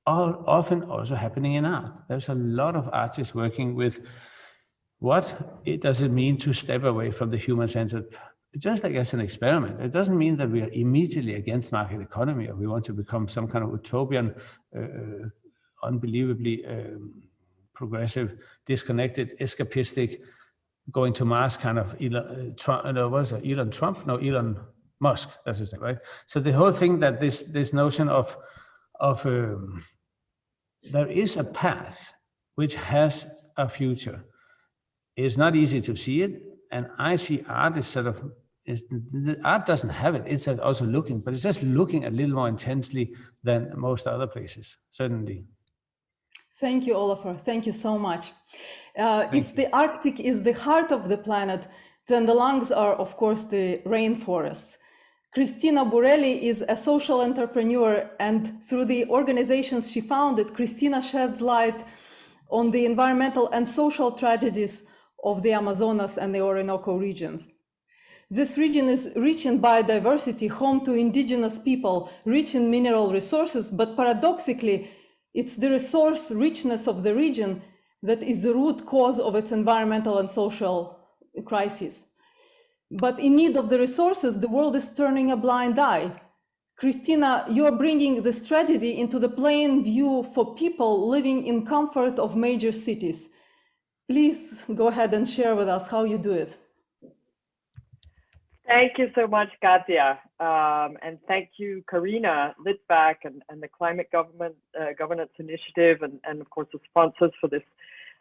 often also happening in art. There's a lot of artists working with what does it mean to step away from the human-centered, just like as an experiment. It doesn't mean that we are immediately against market economy or we want to become some kind of utopian, unbelievably progressive, disconnected, escapistic, going to Mars kind of Elon Musk, that's his name, right? So the whole thing that this notion of there is a path which has a future. It's not easy to see it, and I see art is sort of, the art doesn't have it, it's also looking, but it's just looking a little more intensely than most other places, certainly. Thank you, Oliver. Thank you so much. If the Arctic is the heart of the planet, then the lungs are, of course, the rainforests. Cristina Burelli is a social entrepreneur, and through the organizations she founded, Cristina sheds light on the environmental and social tragedies of the Amazonas and the Orinoco regions. This region is rich in biodiversity, home to indigenous people, rich in mineral resources, but paradoxically, it's the resource richness of the region that is the root cause of its environmental and social crises. But in need of the resources, the world is turning a blind eye. Cristina, you're bringing this tragedy into the plain view for people living in comfort of major cities. Please go ahead and share with us how you do it. Thank you so much, Katja. And thank you, Karina Litvak and the Climate Governance Initiative, and of course the sponsors for this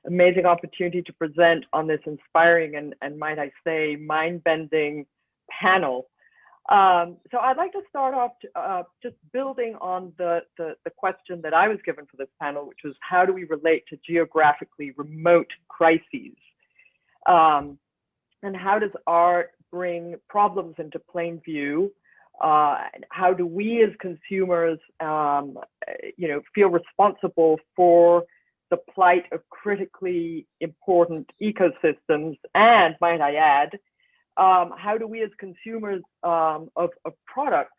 amazing opportunity to present on this inspiring and might I say, mind-bending panel. So I'd like to start off just building on the question that I was given for this panel, which was how do we relate to geographically remote crises? And how does art bring problems into plain view? How do we as consumers, feel responsible for the plight of critically important ecosystems? And might I add, how do we as consumers of products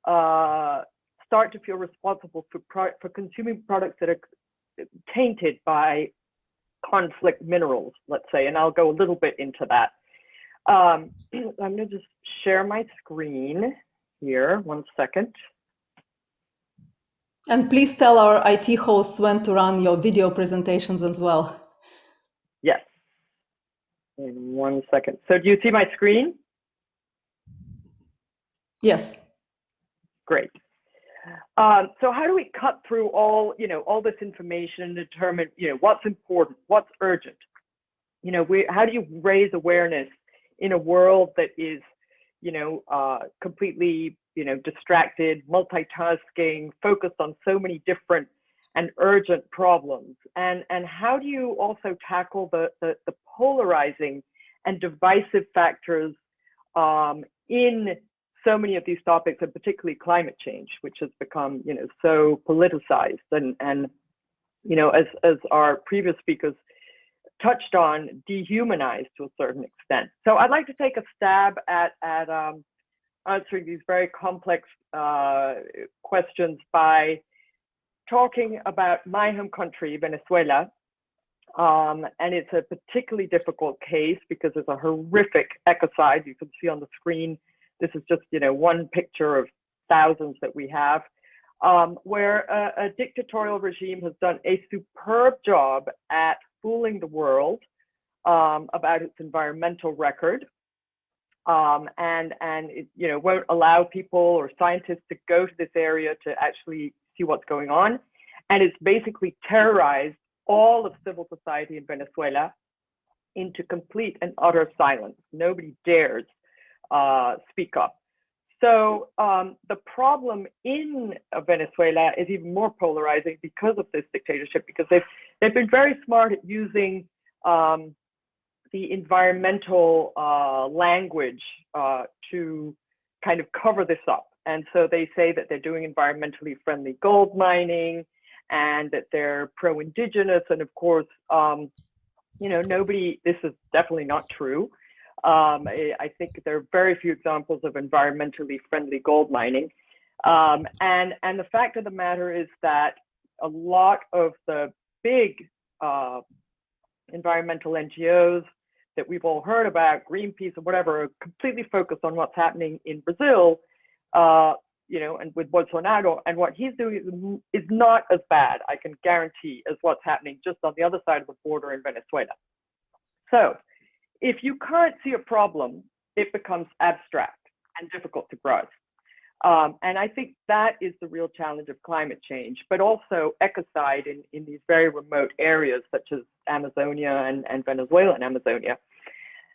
start to feel responsible for consuming products that are tainted by conflict minerals, let's say? And I'll go a little bit into that. I'm going to just share my screen here, 1 second. And please tell our IT hosts when to run your video presentations as well. Yes. In 1 second. So do you see my screen? Yes. Great. So how do we cut through all this information and determine, what's important, what's urgent? How do you raise awareness in a world that is, completely, distracted, multitasking, focused on so many different and urgent problems? And how do you also tackle the polarizing and divisive factors in so many of these topics, and particularly climate change, which has become, so politicized and as our previous speakers touched on, dehumanized to a certain extent. So I'd like to take a stab at answering these very complex questions by talking about my home country, Venezuela. And it's a particularly difficult case because it's a horrific ecocide. You can see on the screen, this is just, one picture of thousands that we have. where a dictatorial regime has done a superb job at fooling the world about its environmental record, and it, won't allow people or scientists to go to this area to actually see what's going on, and it's basically terrorized all of civil society in Venezuela into complete and utter silence. Nobody dares speak up. So the problem in Venezuela is even more polarizing because of this dictatorship, because they've been very smart at using the environmental language to kind of cover this up. And so they say that they're doing environmentally friendly gold mining and that they're pro-indigenous. And of course, this is definitely not true. I think there are very few examples of environmentally friendly gold mining. And the fact of the matter is that a lot of the big environmental NGOs that we've all heard about, Greenpeace or whatever, are completely focused on what's happening in Brazil, and with Bolsonaro, and what he's doing is not as bad, I can guarantee, as what's happening just on the other side of the border in Venezuela. So if you can't see a problem, it becomes abstract and difficult to grasp. And I think that is the real challenge of climate change, but also ecocide in these very remote areas such as Amazonia and Venezuelan Amazonia.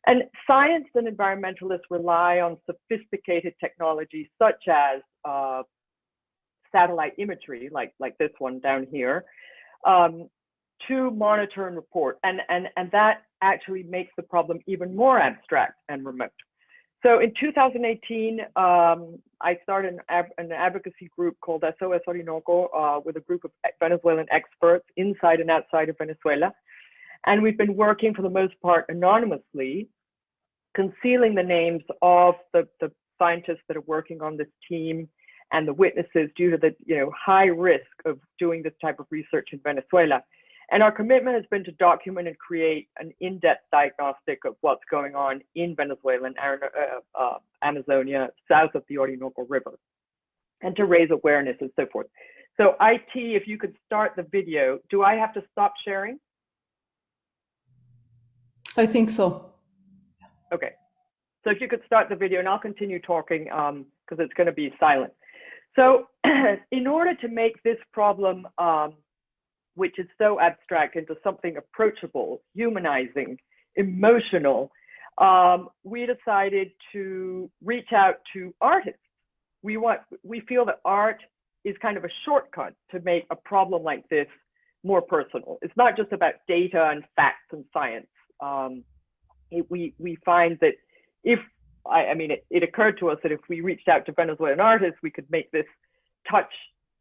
And science and environmentalists rely on sophisticated technologies such as satellite imagery, like this one down here, to monitor and report. And that actually makes the problem even more abstract and remote. So in 2018, I started an advocacy group called SOS Orinoco with a group of Venezuelan experts inside and outside of Venezuela. And we've been working for the most part anonymously, concealing the names of the scientists that are working on this team and the witnesses due to the high risk of doing this type of research in Venezuela. And our commitment has been to document and create an in-depth diagnostic of what's going on in Venezuela and Amazonia, south of the Orinoco River, and to raise awareness and so forth. So IT, if you could start the video. Do I have to stop sharing? I think so. Okay. So if you could start the video, and I'll continue talking because it's going to be silent. So in order to make this problem, which is so abstract, into something approachable, humanizing, emotional, we decided to reach out to artists. We feel that art is kind of a shortcut to make a problem like this more personal. It's not just about data and facts and science. We find that it occurred to us that if we reached out to Venezuelan artists, we could make this touch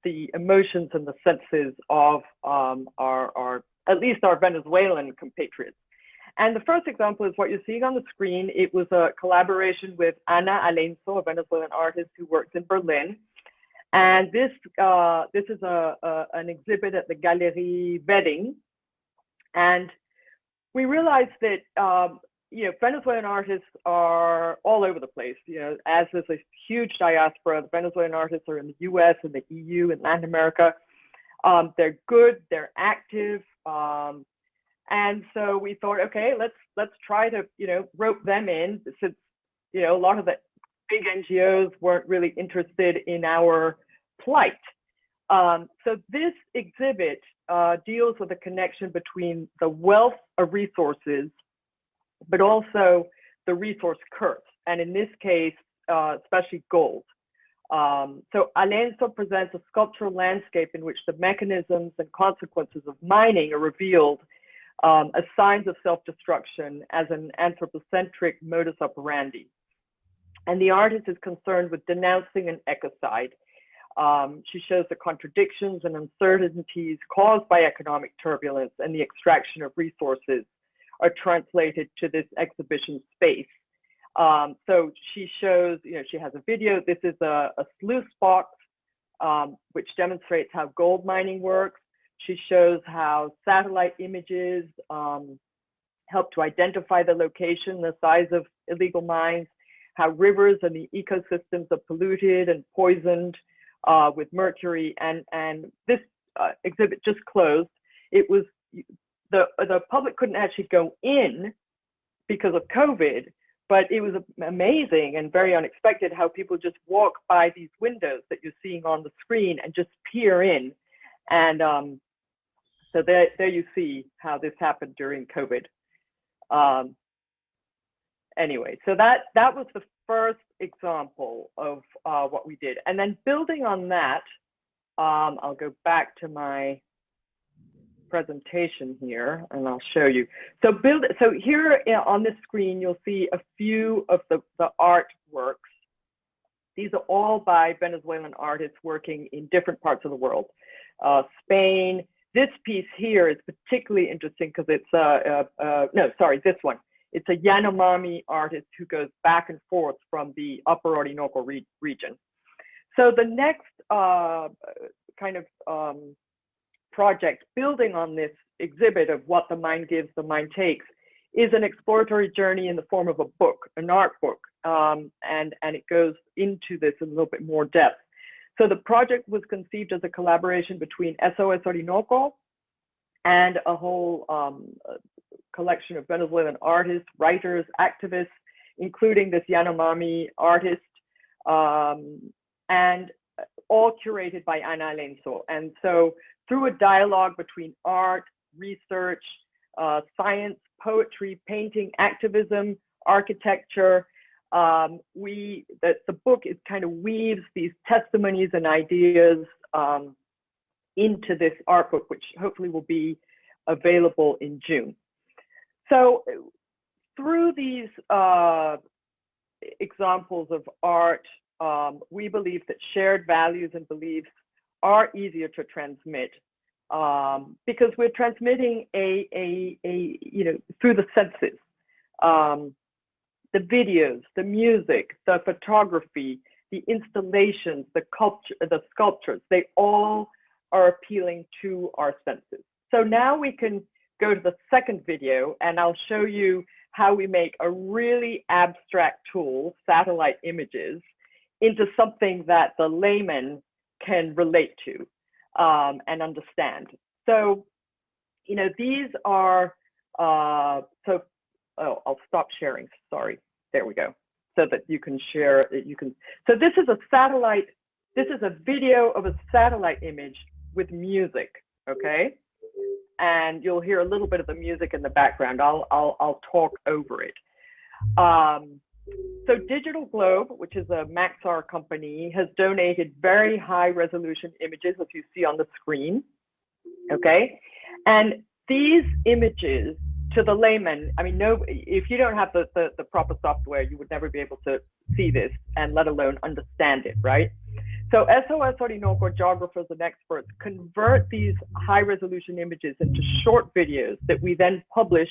the emotions and the senses of at least our Venezuelan compatriots. And the first example is what you're seeing on the screen. It was a collaboration with Ana Alenzo, a Venezuelan artist who works in Berlin. And this is an exhibit at the Galerie Wedding. And we realized that Venezuelan artists are all over the place. As there's a huge diaspora, the Venezuelan artists are in the US and the EU and Latin America. They're good, they're active. And so we thought, okay, let's try to, rope them in, since, a lot of the big NGOs weren't really interested in our plight. So this exhibit deals with the connection between the wealth of resources, but also the resource curse, and in this case, especially gold. So Alenzo presents a sculptural landscape in which the mechanisms and consequences of mining are revealed as signs of self-destruction, as an anthropocentric modus operandi. And the artist is concerned with denouncing an ecocide. She shows the contradictions and uncertainties caused by economic turbulence and the extraction of resources are translated to this exhibition space. So she shows, she has a video. This is a sluice box, which demonstrates how gold mining works. She shows how satellite images help to identify the location, the size of illegal mines, how rivers and the ecosystems are polluted and poisoned with Mercury, and this exhibit just closed. It was the public couldn't actually go in because of COVID, but it was amazing and very unexpected how people just walk by these windows that you're seeing on the screen and just peer in. And so there you see how this happened during COVID. Anyway, so that was the first example of what we did. And then building on that, I'll go back to my presentation here and I'll show you. So here on this screen, you'll see a few of the artworks. These are all by Venezuelan artists working in different parts of the world. Spain. This piece here is particularly interesting because it's this one. It's a Yanomami artist who goes back and forth from the Upper Orinoco region. So the next project building on this exhibit of what the mind gives, the mind takes, is an exploratory journey in the form of a book, an art book, and it goes into this in a little bit more depth. So the project was conceived as a collaboration between SOS Orinoco and a whole collection of Venezuelan artists, writers, activists, including this Yanomami artist, and all curated by Ana Alenzo. And so through a dialogue between art, research, science, poetry, painting, activism, architecture, the book is kind of weaves these testimonies and ideas into this art book, which hopefully will be available in June. So through these examples of art, we believe that shared values and beliefs are easier to transmit because we're transmitting through the senses. The videos, the music, the photography, the installations, the sculptures, they all are appealing to our senses. So now we can go to the second video and I'll show you how we make a really abstract tool, satellite images, into something that the layman can relate to and understand. So, these are, I'll stop sharing, sorry, there we go, so that you can share, so this is a video of a satellite image with music, okay? And you'll hear a little bit of the music in the background. I'll talk over it. So Digital Globe, which is a Maxar company, has donated very high resolution images, as you see on the screen, okay? And these images, to the layman, I mean, if you don't have the proper software, you would never be able to see this and let alone understand it, right? So SOS Orinoco geographers and experts convert these high resolution images into short videos that we then publish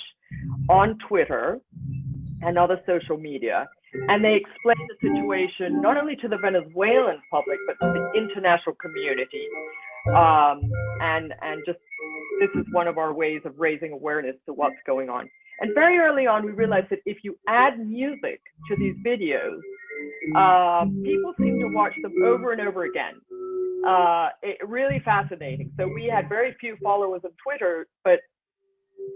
on Twitter and other social media. And they explain the situation not only to the Venezuelan public, but to the international community. And just, this is one of our ways of raising awareness to what's going on. And very early on, we realized that if you add music to these videos, people seem to watch them over and over again. Really fascinating. So we had very few followers on Twitter, but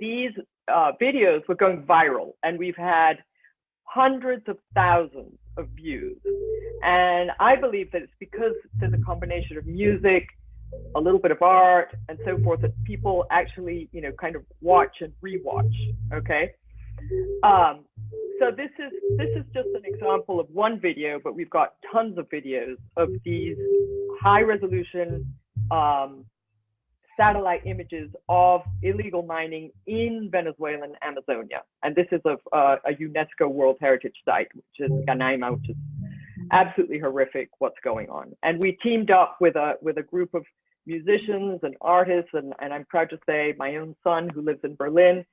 these videos were going viral, and we've had hundreds of thousands of views. And I believe that it's because there's a combination of music, a little bit of art, and so forth, that people actually, kind of watch and rewatch, okay? So this is just an example of one video, but we've got tons of videos of these high resolution satellite images of illegal mining in Venezuelan Amazonia. And this is a UNESCO World Heritage Site, which is Canaima, which is absolutely horrific what's going on. And we teamed up with a group of musicians and artists, and I'm proud to say my own son, who lives in Berlin,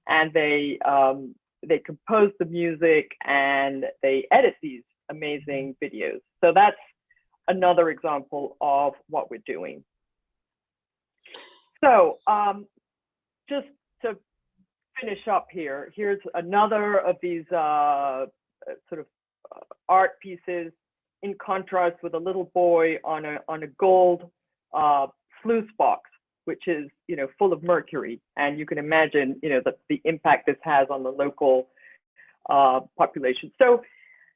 and they compose the music and they edit these amazing videos. So that's another example of what we're doing. So just to finish up here, here's another of these art pieces. in contrast with a little boy on a gold sluice box, which is, you know, full of mercury. And you can imagine, you know, the impact this has on the local population. So,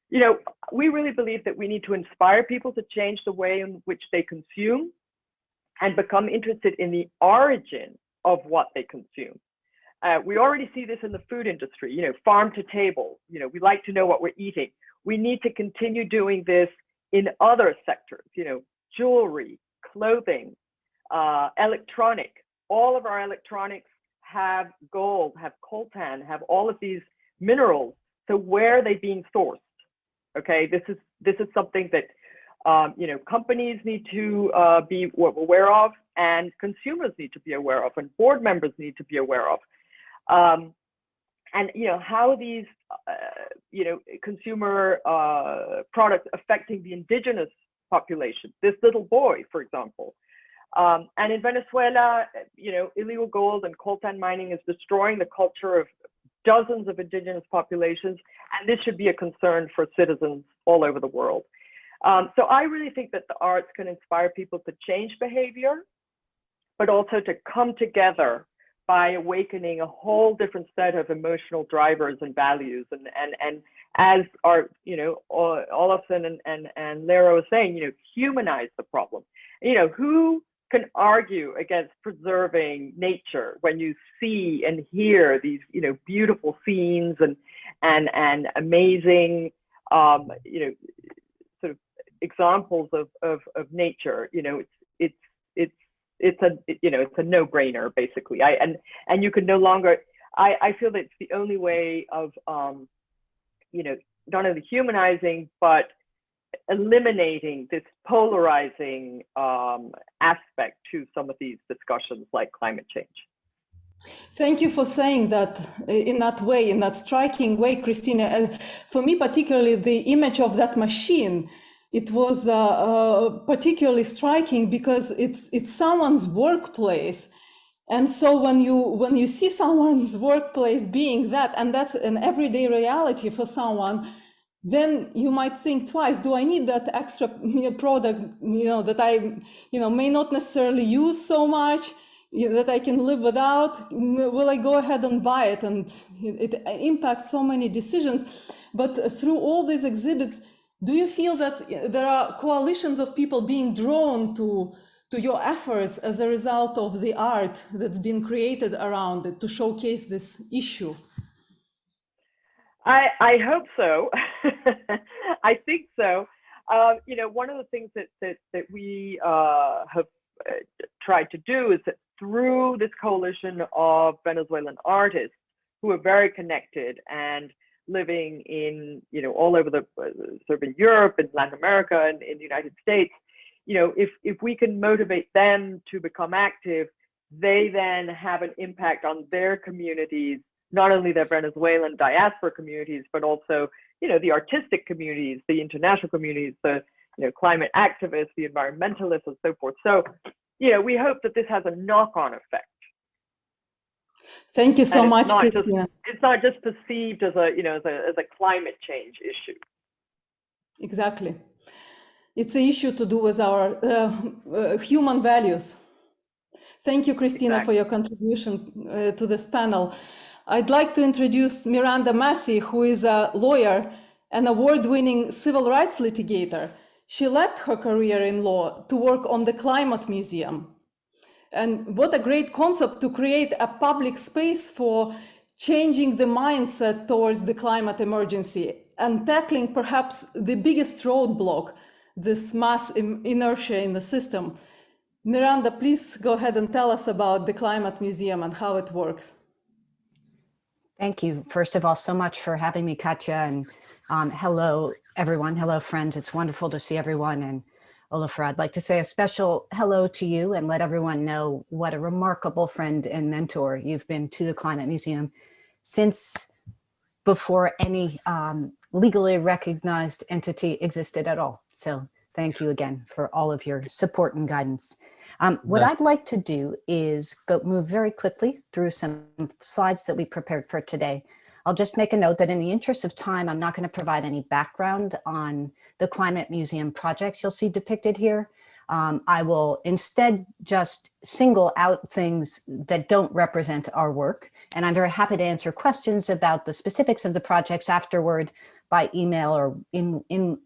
you know, we really believe that we need to inspire people to change the way in which they consume and become interested in the origin of what they consume. We already see this in the food industry, you know, farm to table. You know, we like to know what we're eating. We need to continue doing this in other sectors, you know, jewelry, clothing, electronic. All of our electronics have gold, have coltan, have all of these minerals. So where are they being sourced? Okay, this is something that you know, companies need to be aware of, and consumers need to be aware of, and board members need to be aware of. And you know, how these you know, consumer products affecting the indigenous population. This little boy, for example. And in Venezuela, you know, illegal gold and coltan mining is destroying the culture of dozens of indigenous populations, and this should be a concern for citizens all over the world. So I really think that the arts can inspire people to change behavior, but also to come together by awakening a whole different set of emotional drivers and values. And as our, you know, Olafsson and Lera was saying, you know, humanize the problem. You know, who can argue against preserving nature when you see and hear these, you know, beautiful scenes and amazing, you know, sort of examples of nature? You know, it's a no-brainer, basically. And you can no longer, I feel that it's the only way of, you know, not only humanizing, but eliminating this polarizing aspect to some of these discussions like climate change. Thank you for saying that in that way, in that striking way, Christina. And for me, particularly, the image of that machine, it was particularly striking because it's someone's workplace. And so when you see someone's workplace being that, and that's an everyday reality for someone, then you might think twice, do I need that extra product, you know, that I, you know, may not necessarily use so much, you know, that I can live without? Will I go ahead and buy it? And it impacts so many decisions. But through all these exhibits, do you feel that there are coalitions of people being drawn to your efforts as a result of the art that's been created around it to showcase this issue? I hope so. I think so. You know, one of the things that we have tried to do is that through this coalition of Venezuelan artists who are very connected and living in, you know, all over the sort of in Europe and Latin America and in the United States, you know, if we can motivate them to become active, they then have an impact on their communities, not only their Venezuelan diaspora communities, but also, you know, the artistic communities, the international communities, the, you know, climate activists, the environmentalists, and so forth. So, you know, we hope that this has a knock-on effect. Thank you so much, Christina. It's not just perceived as a, you know, as a climate change issue. Exactly. It's an issue to do with our human values. Thank you, Christina, for your contribution to this panel. I'd like to introduce Miranda Massey, who is a lawyer and award-winning civil rights litigator. She left her career in law to work on the Climate Museum. And what a great concept to create a public space for changing the mindset towards the climate emergency and tackling perhaps the biggest roadblock, this mass inertia in the system. Miranda, please go ahead and tell us about the Climate Museum and how it works. Thank you, first of all, so much for having me, Katja, and hello, everyone. Hello, friends. It's wonderful to see everyone. And Olafur, I'd like to say a special hello to you and let everyone know what a remarkable friend and mentor you've been to the Climate Museum since before any legally recognized entity existed at all. So thank you again for all of your support and guidance. What I'd like to do is move very quickly through some slides that we prepared for today. I'll just make a note that in the interest of time, I'm not going to provide any background on the Climate Museum projects you'll see depicted here. I will instead just single out things that don't represent our work. And I'm very happy to answer questions about the specifics of the projects afterward by email or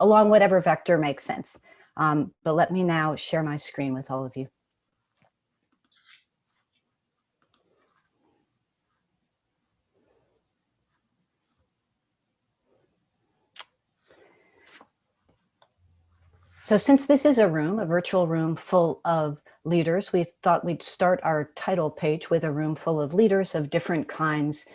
along whatever vector makes sense. But let me now share my screen with all of you. So since this is a virtual room full of leaders, we thought we'd start our title page with a room full of leaders of different kinds,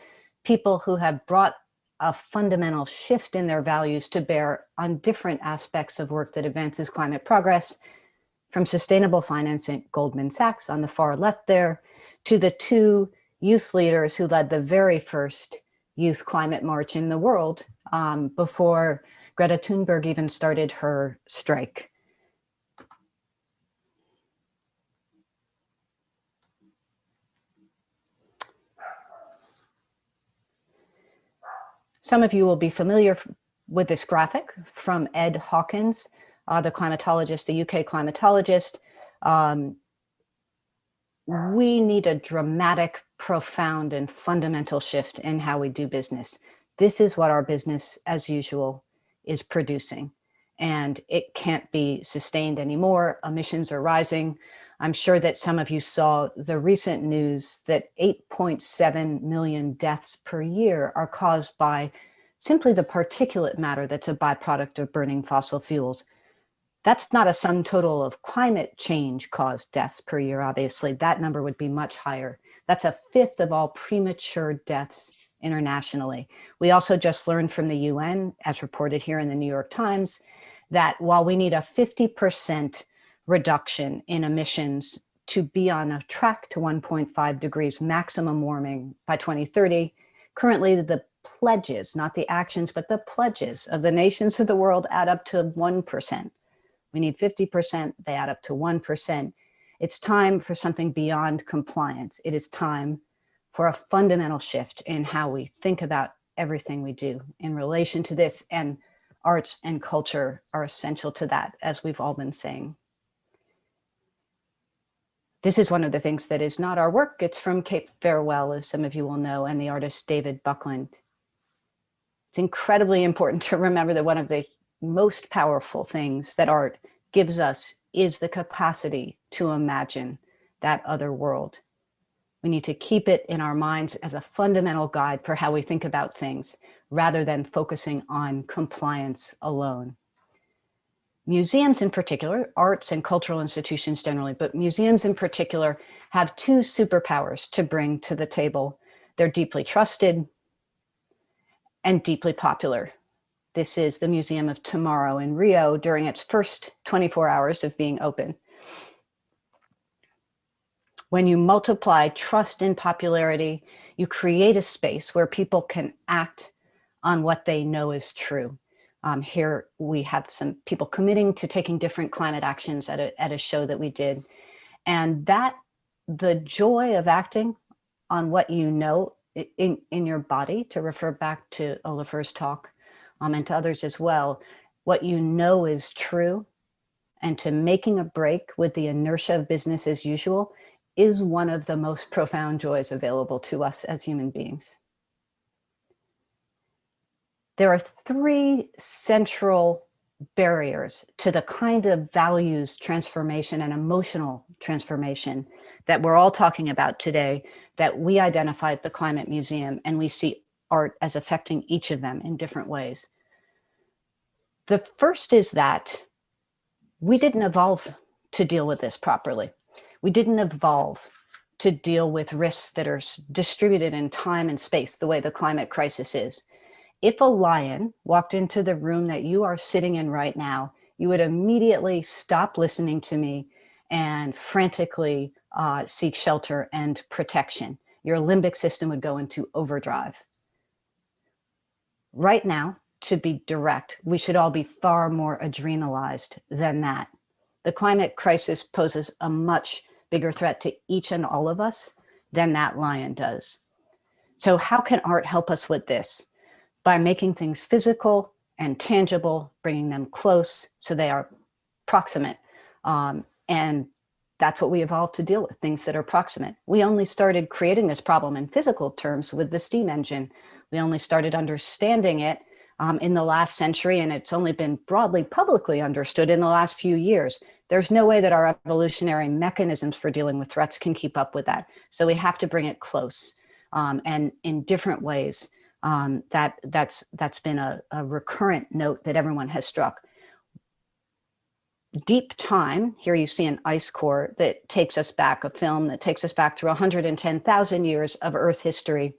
people who have brought a fundamental shift in their values to bear on different aspects of work that advances climate progress, from sustainable finance at Goldman Sachs on the far left there, to the two youth leaders who led the very first youth climate march in the world before Greta Thunberg even started her strike. Some of you will be familiar with this graphic from Ed Hawkins, the climatologist, the UK climatologist. We need a dramatic, profound, and fundamental shift in how we do business. This is what our business as usual is producing, and it can't be sustained anymore. Emissions are rising. I'm sure that some of you saw the recent news that 8.7 million deaths per year are caused by simply the particulate matter that's a byproduct of burning fossil fuels. That's not a sum total of climate change caused deaths per year, obviously. That number would be much higher. That's a fifth of all premature deaths internationally. We also just learned from the UN, as reported here in the New York Times, that while we need a 50% reduction in emissions to be on a track to 1.5 degrees maximum warming by 2030, currently the pledges, not the actions, but the pledges of the nations of the world add up to 1%. We need 50%, they add up to 1%. It's time for something beyond compliance. It is time for a fundamental shift in how we think about everything we do in relation to this, and arts and culture are essential to that, as we've all been saying. This is one of the things that is not our work. It's from Cape Farewell, as some of you will know, and the artist David Buckland. It's incredibly important to remember that one of the most powerful things that art gives us is the capacity to imagine that other world. We need to keep it in our minds as a fundamental guide for how we think about things, rather than focusing on compliance alone. Museums in particular, arts and cultural institutions generally, but museums in particular, have two superpowers to bring to the table. They're deeply trusted and deeply popular. This is the Museum of Tomorrow in Rio during its first 24 hours of being open. When you multiply trust and popularity, you create a space where people can act on what they know is true. Here we have some people committing to taking different climate actions at a show that we did. And that, the joy of acting on what you know in your body, to refer back to Olafur's talk, and to others as well, what you know is true, and to making a break with the inertia of business as usual, is one of the most profound joys available to us as human beings. There are three central barriers to the kind of values transformation and emotional transformation that we're all talking about today, that we identify at the Climate Museum, and we see art as affecting each of them in different ways. The first is that we didn't evolve to deal with this properly. We didn't evolve to deal with risks that are distributed in time and space the way the climate crisis is. If a lion walked into the room that you are sitting in right now, you would immediately stop listening to me and frantically seek shelter and protection. Your limbic system would go into overdrive. Right now, to be direct, we should all be far more adrenalized than that. The climate crisis poses a much bigger threat to each and all of us than that lion does. So how can art help us with this? By making things physical and tangible, bringing them close so they are proximate. And that's what we evolved to deal with, things that are proximate. We only started creating this problem in physical terms with the steam engine. We only started understanding it in the last century, and it's only been broadly publicly understood in the last few years. There's no way that our evolutionary mechanisms for dealing with threats can keep up with that. So we have to bring it close, and in different ways. That's been a recurrent note that everyone has struck. Deep time, here you see an ice core that takes us back, a film that takes us back through 110,000 years of Earth history.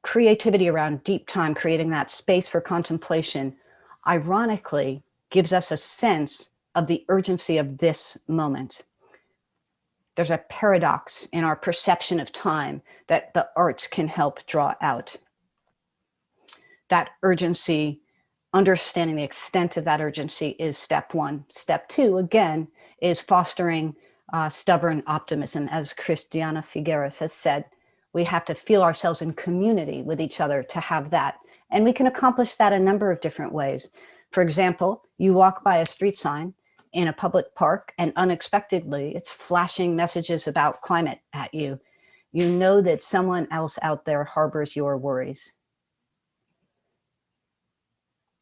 Creativity around deep time, creating that space for contemplation, ironically gives us a sense of the urgency of this moment. There's a paradox in our perception of time that the arts can help draw out. That urgency, understanding the extent of that urgency, is step one. Step two, again, is fostering stubborn optimism. As Christiana Figueres has said, we have to feel ourselves in community with each other to have that. And we can accomplish that a number of different ways. For example, you walk by a street sign in a public park and unexpectedly it's flashing messages about climate at you. You know that someone else out there harbors your worries.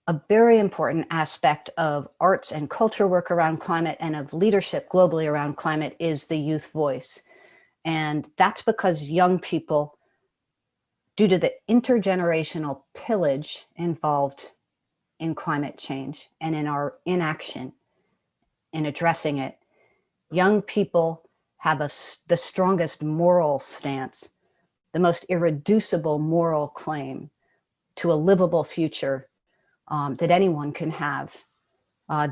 A very important aspect of arts and culture work around climate and of leadership globally around climate is the youth voice. And that's because young people, due to the intergenerational pillage involved in climate change and in our inaction in addressing it, young people have the strongest moral stance, the most irreducible moral claim to a livable future that anyone can have.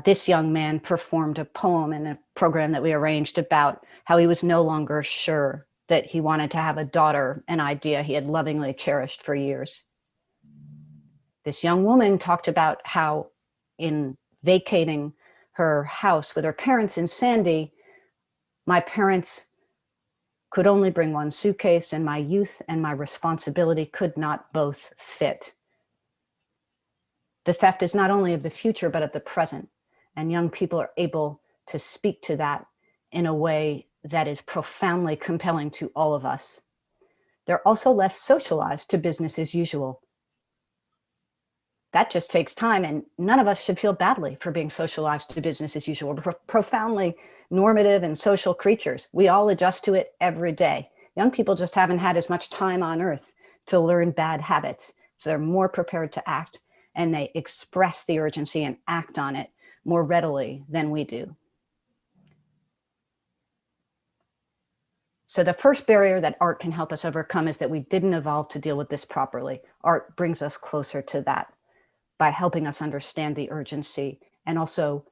This young man performed a poem in a program that we arranged about how he was no longer sure that he wanted to have a daughter, an idea he had lovingly cherished for years. This young woman talked about how in vacating her house with her parents in Sandy, my parents could only bring one suitcase and my youth and my responsibility could not both fit. The theft is not only of the future, but of the present. And young people are able to speak to that in a way that is profoundly compelling to all of us. They're also less socialized to business as usual. That just takes time, and none of us should feel badly for being socialized to business as usual. We're profoundly normative and social creatures. We all adjust to it every day. Young people just haven't had as much time on earth to learn bad habits, so they're more prepared to act, and they express the urgency and act on it more readily than we do. So the first barrier that art can help us overcome is that we didn't evolve to deal with this properly. Art brings us closer to that by helping us understand the urgency and also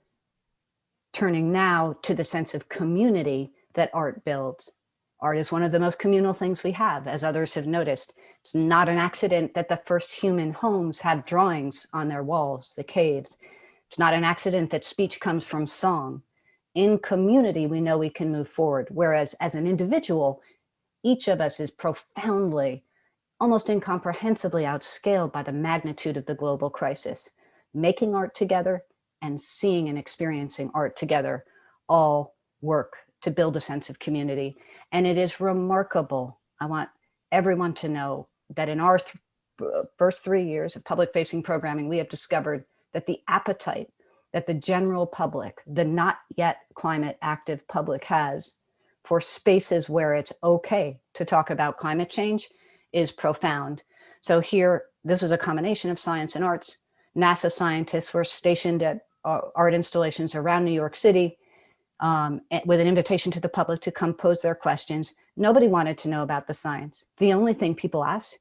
turning now to the sense of community that art builds. Art is one of the most communal things we have, as others have noticed. It's not an accident that the first human homes have drawings on their walls, the caves. It's not an accident that speech comes from song. In community, we know we can move forward, whereas as an individual, each of us is profoundly, almost incomprehensibly outscaled by the magnitude of the global crisis. Making art together and seeing and experiencing art together all work to build a sense of community. And it is remarkable. I want everyone to know that in our first 3 years of public-facing programming, we have discovered that the appetite that the general public, the not yet climate active public, has for spaces where it's okay to talk about climate change is profound. So here, this was a combination of science and arts. NASA scientists were stationed at art installations around New York City with an invitation to the public to come pose their questions. Nobody wanted to know about the science. The only thing people asked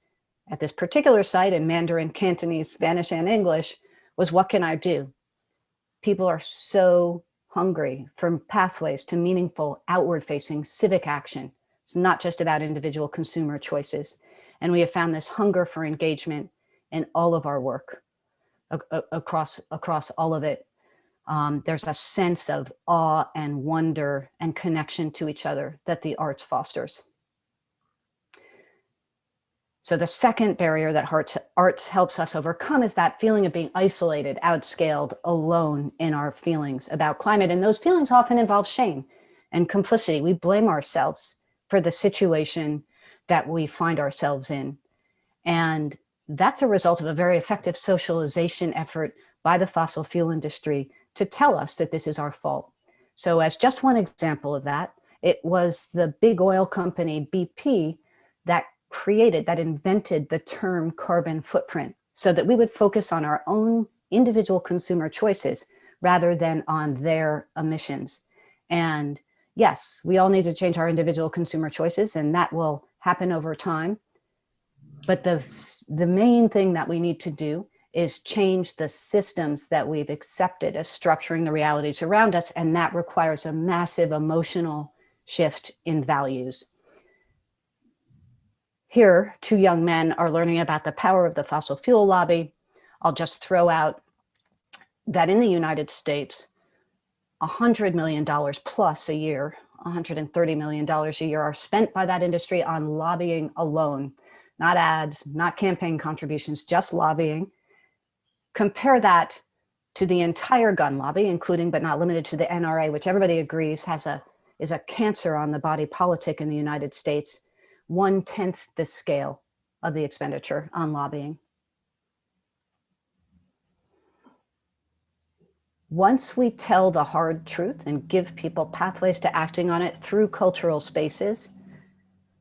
at this particular site in Mandarin, Cantonese, Spanish, and English was, what can I do? People are so hungry for pathways to meaningful, outward-facing civic action. It's not just about individual consumer choices. And we have found this hunger for engagement in all of our work, across all of it. There's a sense of awe and wonder and connection to each other that the arts fosters. So the second barrier that arts helps us overcome is that feeling of being isolated, outscaled, alone in our feelings about climate. And those feelings often involve shame and complicity. We blame ourselves for the situation that we find ourselves in. And that's a result of a very effective socialization effort by the fossil fuel industry to tell us that this is our fault. So as just one example of that, it was the big oil company BP that invented the term carbon footprint so that we would focus on our own individual consumer choices rather than on their emissions. And yes, we all need to change our individual consumer choices, and that will happen over time. But the main thing that we need to do is change the systems that we've accepted as structuring the realities around us, and that requires a massive emotional shift in values. Here, two young men are learning about the power of the fossil fuel lobby. I'll just throw out that in the United States, $100 million plus a year, $130 million a year are spent by that industry on lobbying alone, not ads, not campaign contributions, just lobbying. Compare that to the entire gun lobby, including but not limited to the NRA, which everybody agrees is a cancer on the body politic in the United States. 1/10 the scale of the expenditure on lobbying. Once we tell the hard truth and give people pathways to acting on it through cultural spaces,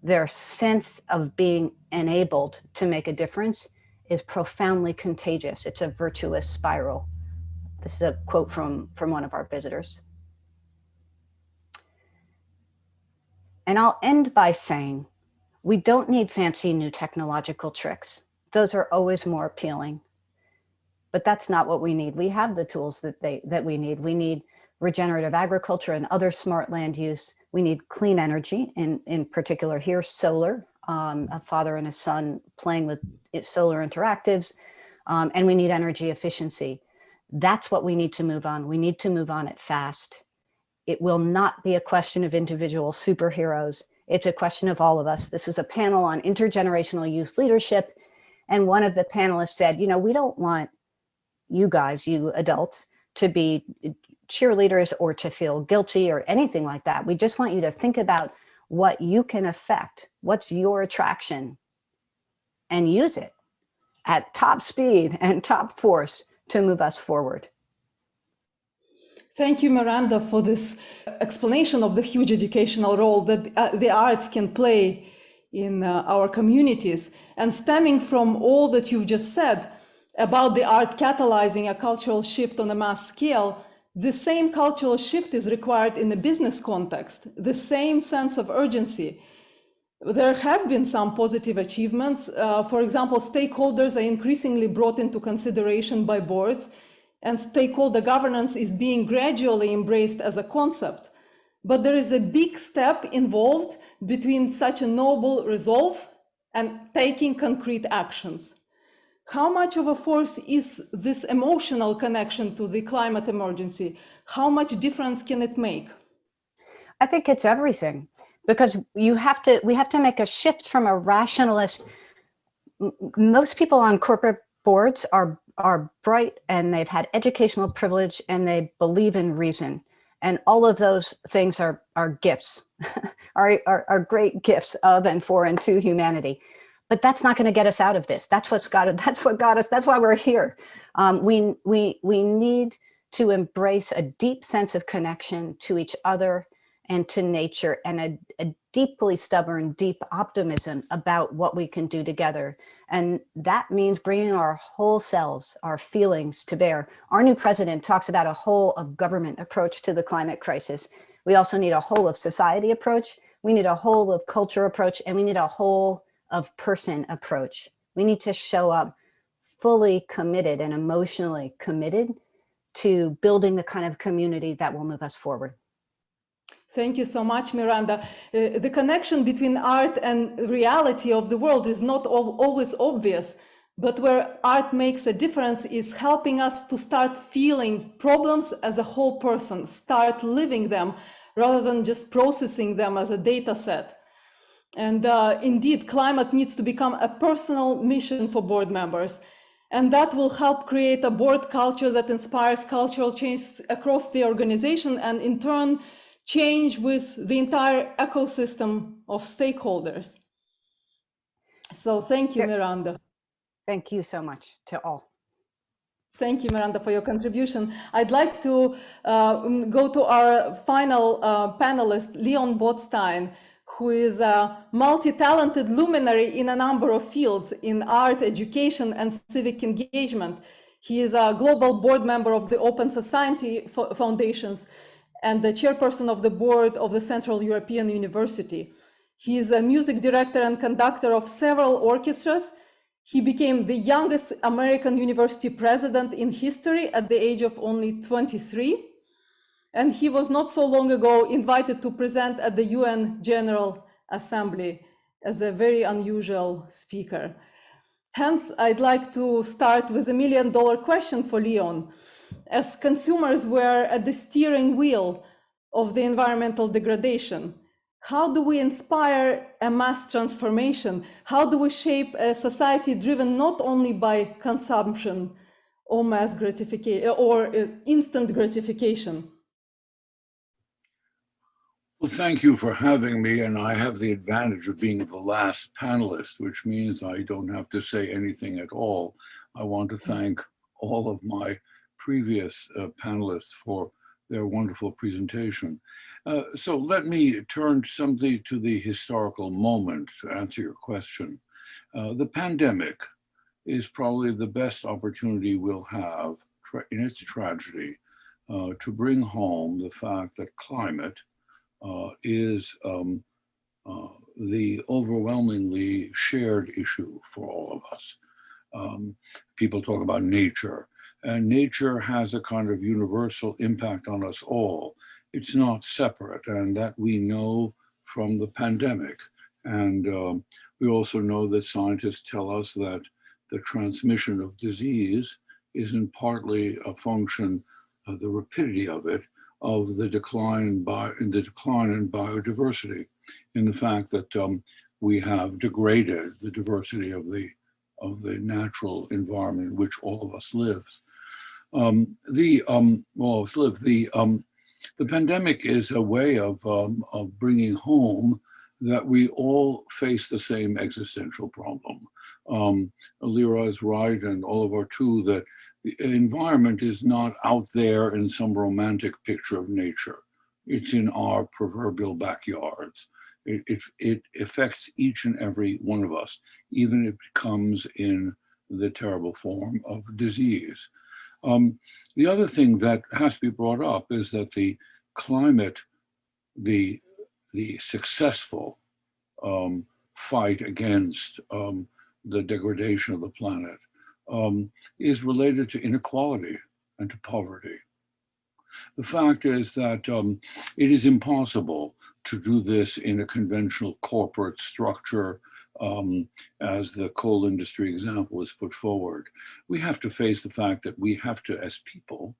their sense of being enabled to make a difference is profoundly contagious. It's a virtuous spiral. This is a quote from one of our visitors. And I'll end by saying, we don't need fancy new technological tricks. Those are always more appealing, but that's not what we need. We have the tools that we need. We need regenerative agriculture and other smart land use. We need clean energy, in particular here, solar, a father and a son playing with solar interactives, and we need energy efficiency. That's what we need to move on. We need to move on it fast. It will not be a question of individual superheroes. It's a question of all of us. This was a panel on intergenerational youth leadership. And one of the panelists said, we don't want you guys, you adults, to be cheerleaders or to feel guilty or anything like that. We just want you to think about what you can affect, what's your attraction, and use it at top speed and top force to move us forward. Thank you, Miranda, for this explanation of the huge educational role that the arts can play in our communities. And stemming from all that you've just said about the art catalyzing a cultural shift on a mass scale, the same cultural shift is required in a business context, the same sense of urgency. There have been some positive achievements. For example, stakeholders are increasingly brought into consideration by boards, and stakeholder governance is being gradually embraced as a concept. But there is a big step involved between such a noble resolve and taking concrete actions. How much of a force is this emotional connection to the climate emergency? How much difference can it make? I think it's everything, because we have to make a shift from a rationalist. Most people on corporate boards are bright and they've had educational privilege and they believe in reason. And all of those things are gifts, are great gifts of and for and to humanity. But that's not going to get us out of this. That's what got us. That's why we're here. We need to embrace a deep sense of connection to each other and to nature, and a deeply stubborn, deep optimism about what we can do together. And that means bringing our whole selves, our feelings to bear. Our new president talks about a whole of government approach to the climate crisis. We also need a whole of society approach. We need a whole of culture approach, and we need a whole of person approach. We need to show up fully committed and emotionally committed to building the kind of community that will move us forward. Thank you so much, Miranda. The connection between art and reality of the world is not always obvious, but where art makes a difference is helping us to start feeling problems as a whole person, start living them rather than just processing them as a data set. And indeed, climate needs to become a personal mission for board members. And that will help create a board culture that inspires cultural change across the organization and in turn, change with the entire ecosystem of stakeholders. So thank you, Miranda. Thank you so much to all. Thank you, Miranda, for your contribution. I'd like to go to our final panelist, Leon Botstein, who is a multi-talented luminary in a number of fields in art, education, and civic engagement. He is a global board member of the Open Society Foundations and the chairperson of the board of the Central European University. He is a music director and conductor of several orchestras. He became the youngest American university president in history at the age of only 23. And he was not so long ago invited to present at the UN General Assembly as a very unusual speaker. Hence, I'd like to start with $1 million question for Leon. As consumers were at the steering wheel of the environmental degradation, how do we inspire a mass transformation? How do we shape a society driven not only by consumption or mass gratification or instant gratification? Well, thank you for having me, and I have the advantage of being the last panelist, which means I don't have to say anything at all. I want to thank all of my previous panelists for their wonderful presentation. So let me turn something to the historical moment to answer your question. The pandemic is probably the best opportunity we'll have in its tragedy to bring home the fact that climate is the overwhelmingly shared issue for all of us. People talk about nature, and nature has a kind of universal impact on us all. It's not separate, and that we know from the pandemic. And we also know that scientists tell us that the transmission of disease isn't partly a function of the rapidity of it, of the decline in biodiversity, in the fact that we have degraded the diversity of the natural environment in which all of us live. The pandemic is a way of bringing home that we all face the same existential problem. Lira is right, and Oliver too, that the environment is not out there in some romantic picture of nature. It's in our proverbial backyards. It affects each and every one of us, even if it comes in the terrible form of disease. The other thing that has to be brought up is that the climate, the successful fight against the degradation of the planet is related to inequality and to poverty. The fact is that it is impossible to do this in a conventional corporate structure, as the coal industry example is put forward. We have to face the fact that we have to, as people,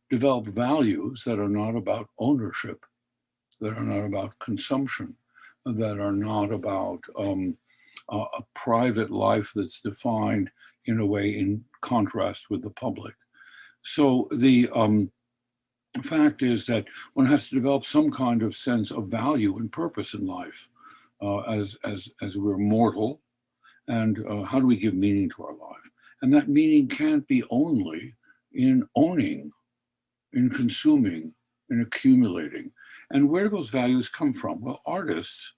develop values that are not about ownership, that are not about consumption, that are not about a private life that's defined in a way in contrast with the public. So the fact is that one has to develop some kind of sense of value and purpose in life as we're mortal, and how do we give meaning to our life? And that meaning can't be only in owning, in consuming, in accumulating. And where do those values come from? Well, artists,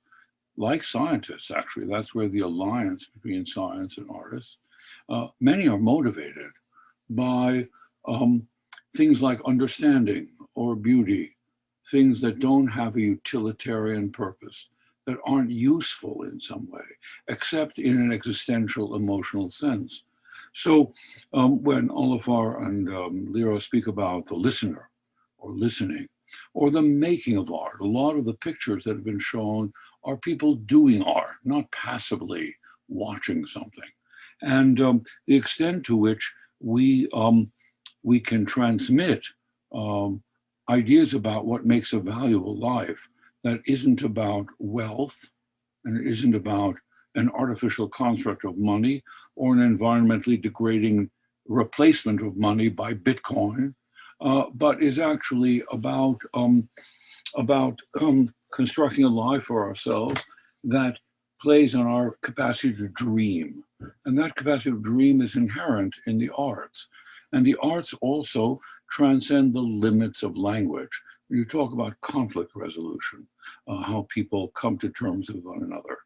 like scientists, actually, that's where the alliance between science and artists, many are motivated by things like understanding or beauty, things that don't have a utilitarian purpose, that aren't useful in some way, except in an existential, emotional sense. So when Olafur and Lira speak about the listener or listening, or the making of art, a lot of the pictures that have been shown are people doing art, not passively watching something. And the extent to which we can transmit ideas about what makes a valuable life that isn't about wealth and it isn't about an artificial construct of money or an environmentally degrading replacement of money by Bitcoin, but is actually about constructing a life for ourselves that plays on our capacity to dream. And that capacity to dream is inherent in the arts. And the arts also transcend the limits of language. When you talk about conflict resolution, how people come to terms with one another.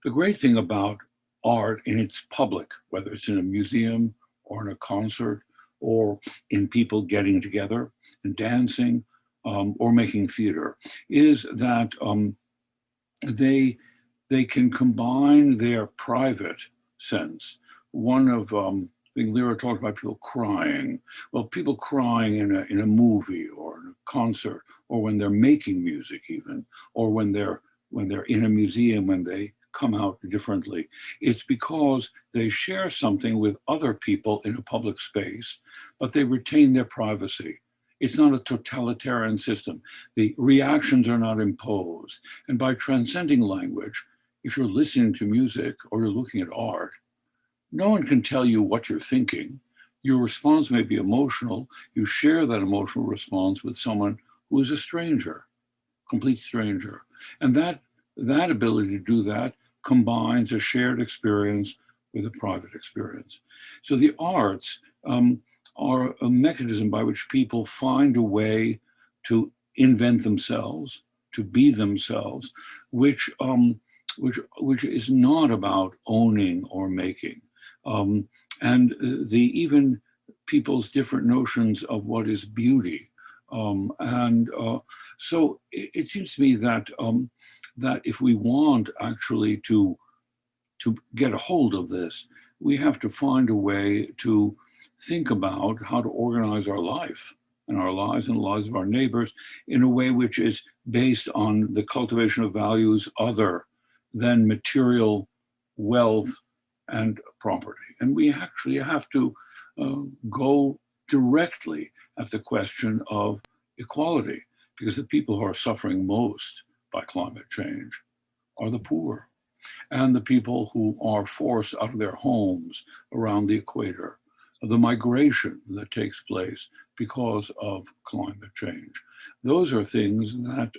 The great thing about art in its public, whether it's in a museum or in a concert or in people getting together and dancing or making theater, is that they can combine their private sense. One of I think Lyra talked about people crying. Well, people crying in a movie or in a concert, or when they're making music even, or when they're in a museum, when they come out differently. It's because they share something with other people in a public space, but they retain their privacy. It's not a totalitarian system. The reactions are not imposed. And by transcending language, if you're listening to music or you're looking at art, no one can tell you what you're thinking. Your response may be emotional. You share that emotional response with someone who is a stranger, complete stranger. And that ability to do that combines a shared experience with a private experience. So the arts are a mechanism by which people find a way to invent themselves, to be themselves, which is not about owning or making. And even people's different notions of what is beauty. So it seems to me that that if we want actually to get a hold of this, we have to find a way to think about how to organize our life and our lives and the lives of our neighbors in a way which is based on the cultivation of values other than material wealth and property. And we actually have to go directly at the question of equality, because the people who are suffering most by climate change are the poor and the people who are forced out of their homes around the equator, the migration that takes place because of climate change. Those are things that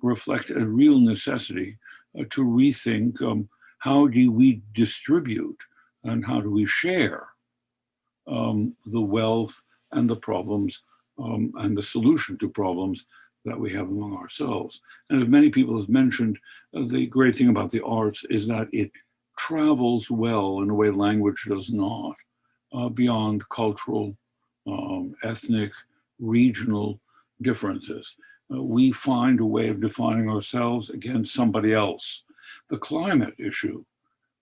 reflect a real necessity to rethink how do we distribute and how do we share the wealth and the problems and the solution to problems that we have among ourselves. And as many people have mentioned, the great thing about the arts is that it travels well in a way language does not, beyond cultural, ethnic, regional differences. We find a way of defining ourselves against somebody else. The climate issue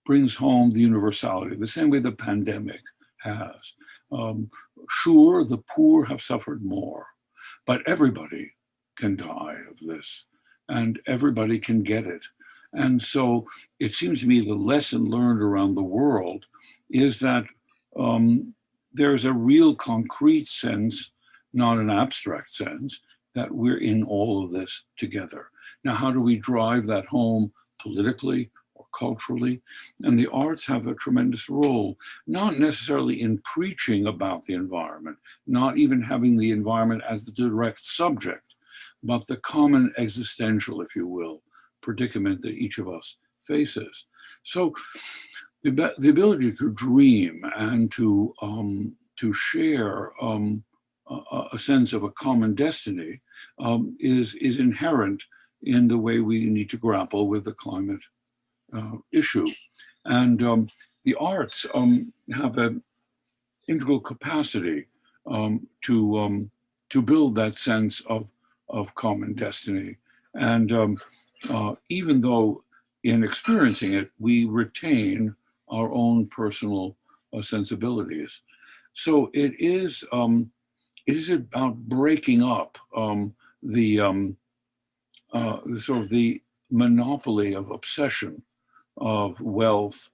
brings home the universality, the same way the pandemic has. Sure, the poor have suffered more, but everybody can die of this and everybody can get it. And so it seems to me the lesson learned around the world is that there's a real concrete sense, not an abstract sense, that we're in all of this together. Now, how do we drive that home politically or culturally? And the arts have a tremendous role, not necessarily in preaching about the environment, not even having the environment as the direct subject, but the common existential, if you will, predicament that each of us faces. So the ability to dream and to share a sense of a common destiny is inherent in the way we need to grapple with the climate issue. And the arts have an integral capacity to build that sense of common destiny. And even though in experiencing it, we retain our own personal sensibilities. So it is about breaking up the sort of the monopoly of obsession of wealth,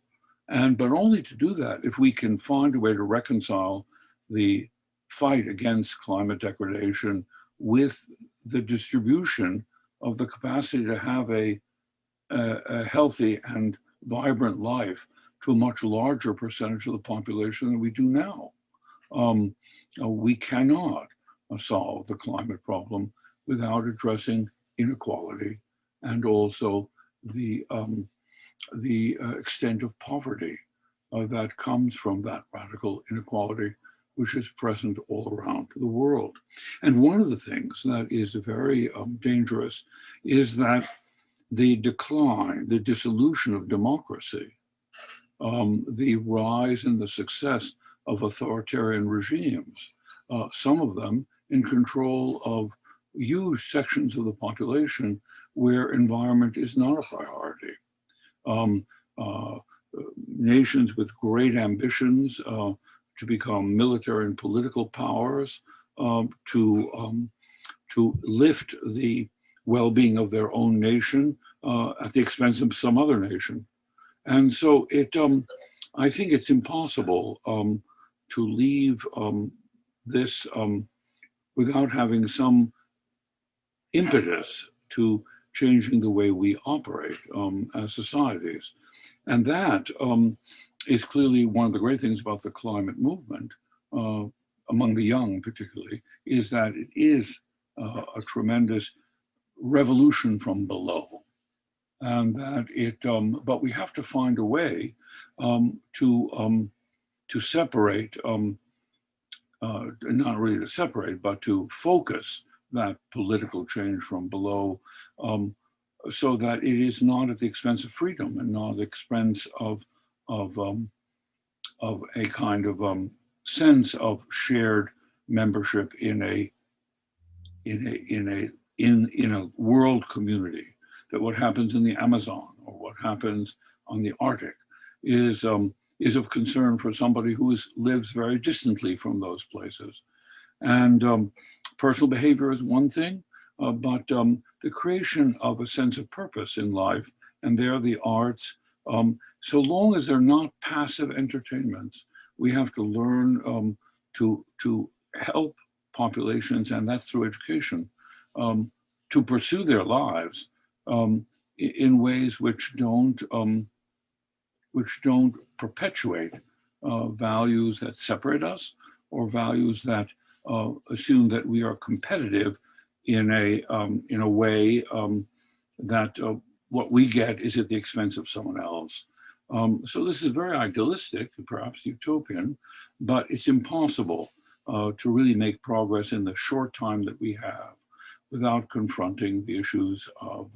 but only to do that if we can find a way to reconcile the fight against climate degradation with the distribution of the capacity to have a a healthy and vibrant life to a much larger percentage of the population than we do now. We cannot solve the climate problem without addressing inequality and also the extent of poverty that comes from that radical inequality, which is present all around the world. And one of the things that is very dangerous is that the decline, the dissolution of democracy, the rise and the success of authoritarian regimes, some of them in control of huge sections of the population where environment is not a priority. Nations with great ambitions to become military and political powers, to lift the well-being of their own nation at the expense of some other nation. And so I think it's impossible to leave this without having some impetus to changing the way we operate as societies. And that is clearly one of the great things about the climate movement, among the young particularly, is that it is a tremendous revolution from below. And that it, but we have to find a way to separate, not really to separate, but to focus that political change from below, so that it is not at the expense of freedom and not at the expense of a kind of sense of shared membership in a world community. That what happens in the Amazon or what happens on the Arctic is of concern for somebody who lives very distantly from those places. And personal behavior is one thing, but the creation of a sense of purpose in life, and there the arts, so long as they're not passive entertainments, we have to learn to help populations, and that's through education, to pursue their lives in ways which don't perpetuate values that separate us, or values that assume that we are competitive in a way that what we get is at the expense of someone else. So this is very idealistic, perhaps utopian, but it's impossible to really make progress in the short time that we have without confronting the issues of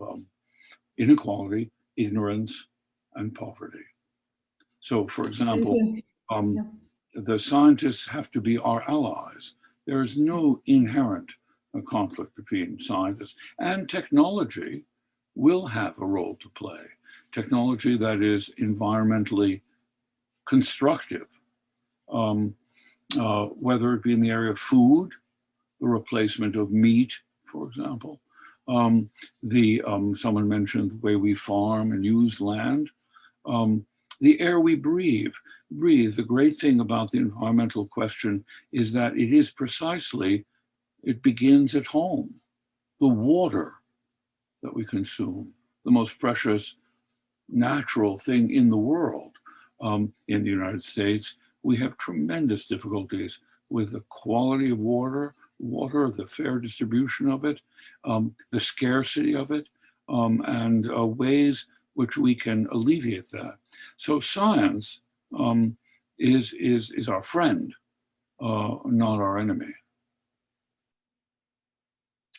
inequality, ignorance, and poverty. So, for example, the scientists have to be our allies. There is no inherent conflict between scientists, and technology will have a role to play. Technology that is environmentally constructive, whether it be in the area of food, the replacement of meat, for example. Someone mentioned the way we farm and use land. The air we breathe. The great thing about the environmental question is that it is precisely, it begins at home. The water that we consume, the most precious natural thing in the world. In the United States, we have tremendous difficulties with the quality of water, the fair distribution of it, the scarcity of it, and ways which we can alleviate that. So science is our friend, not our enemy.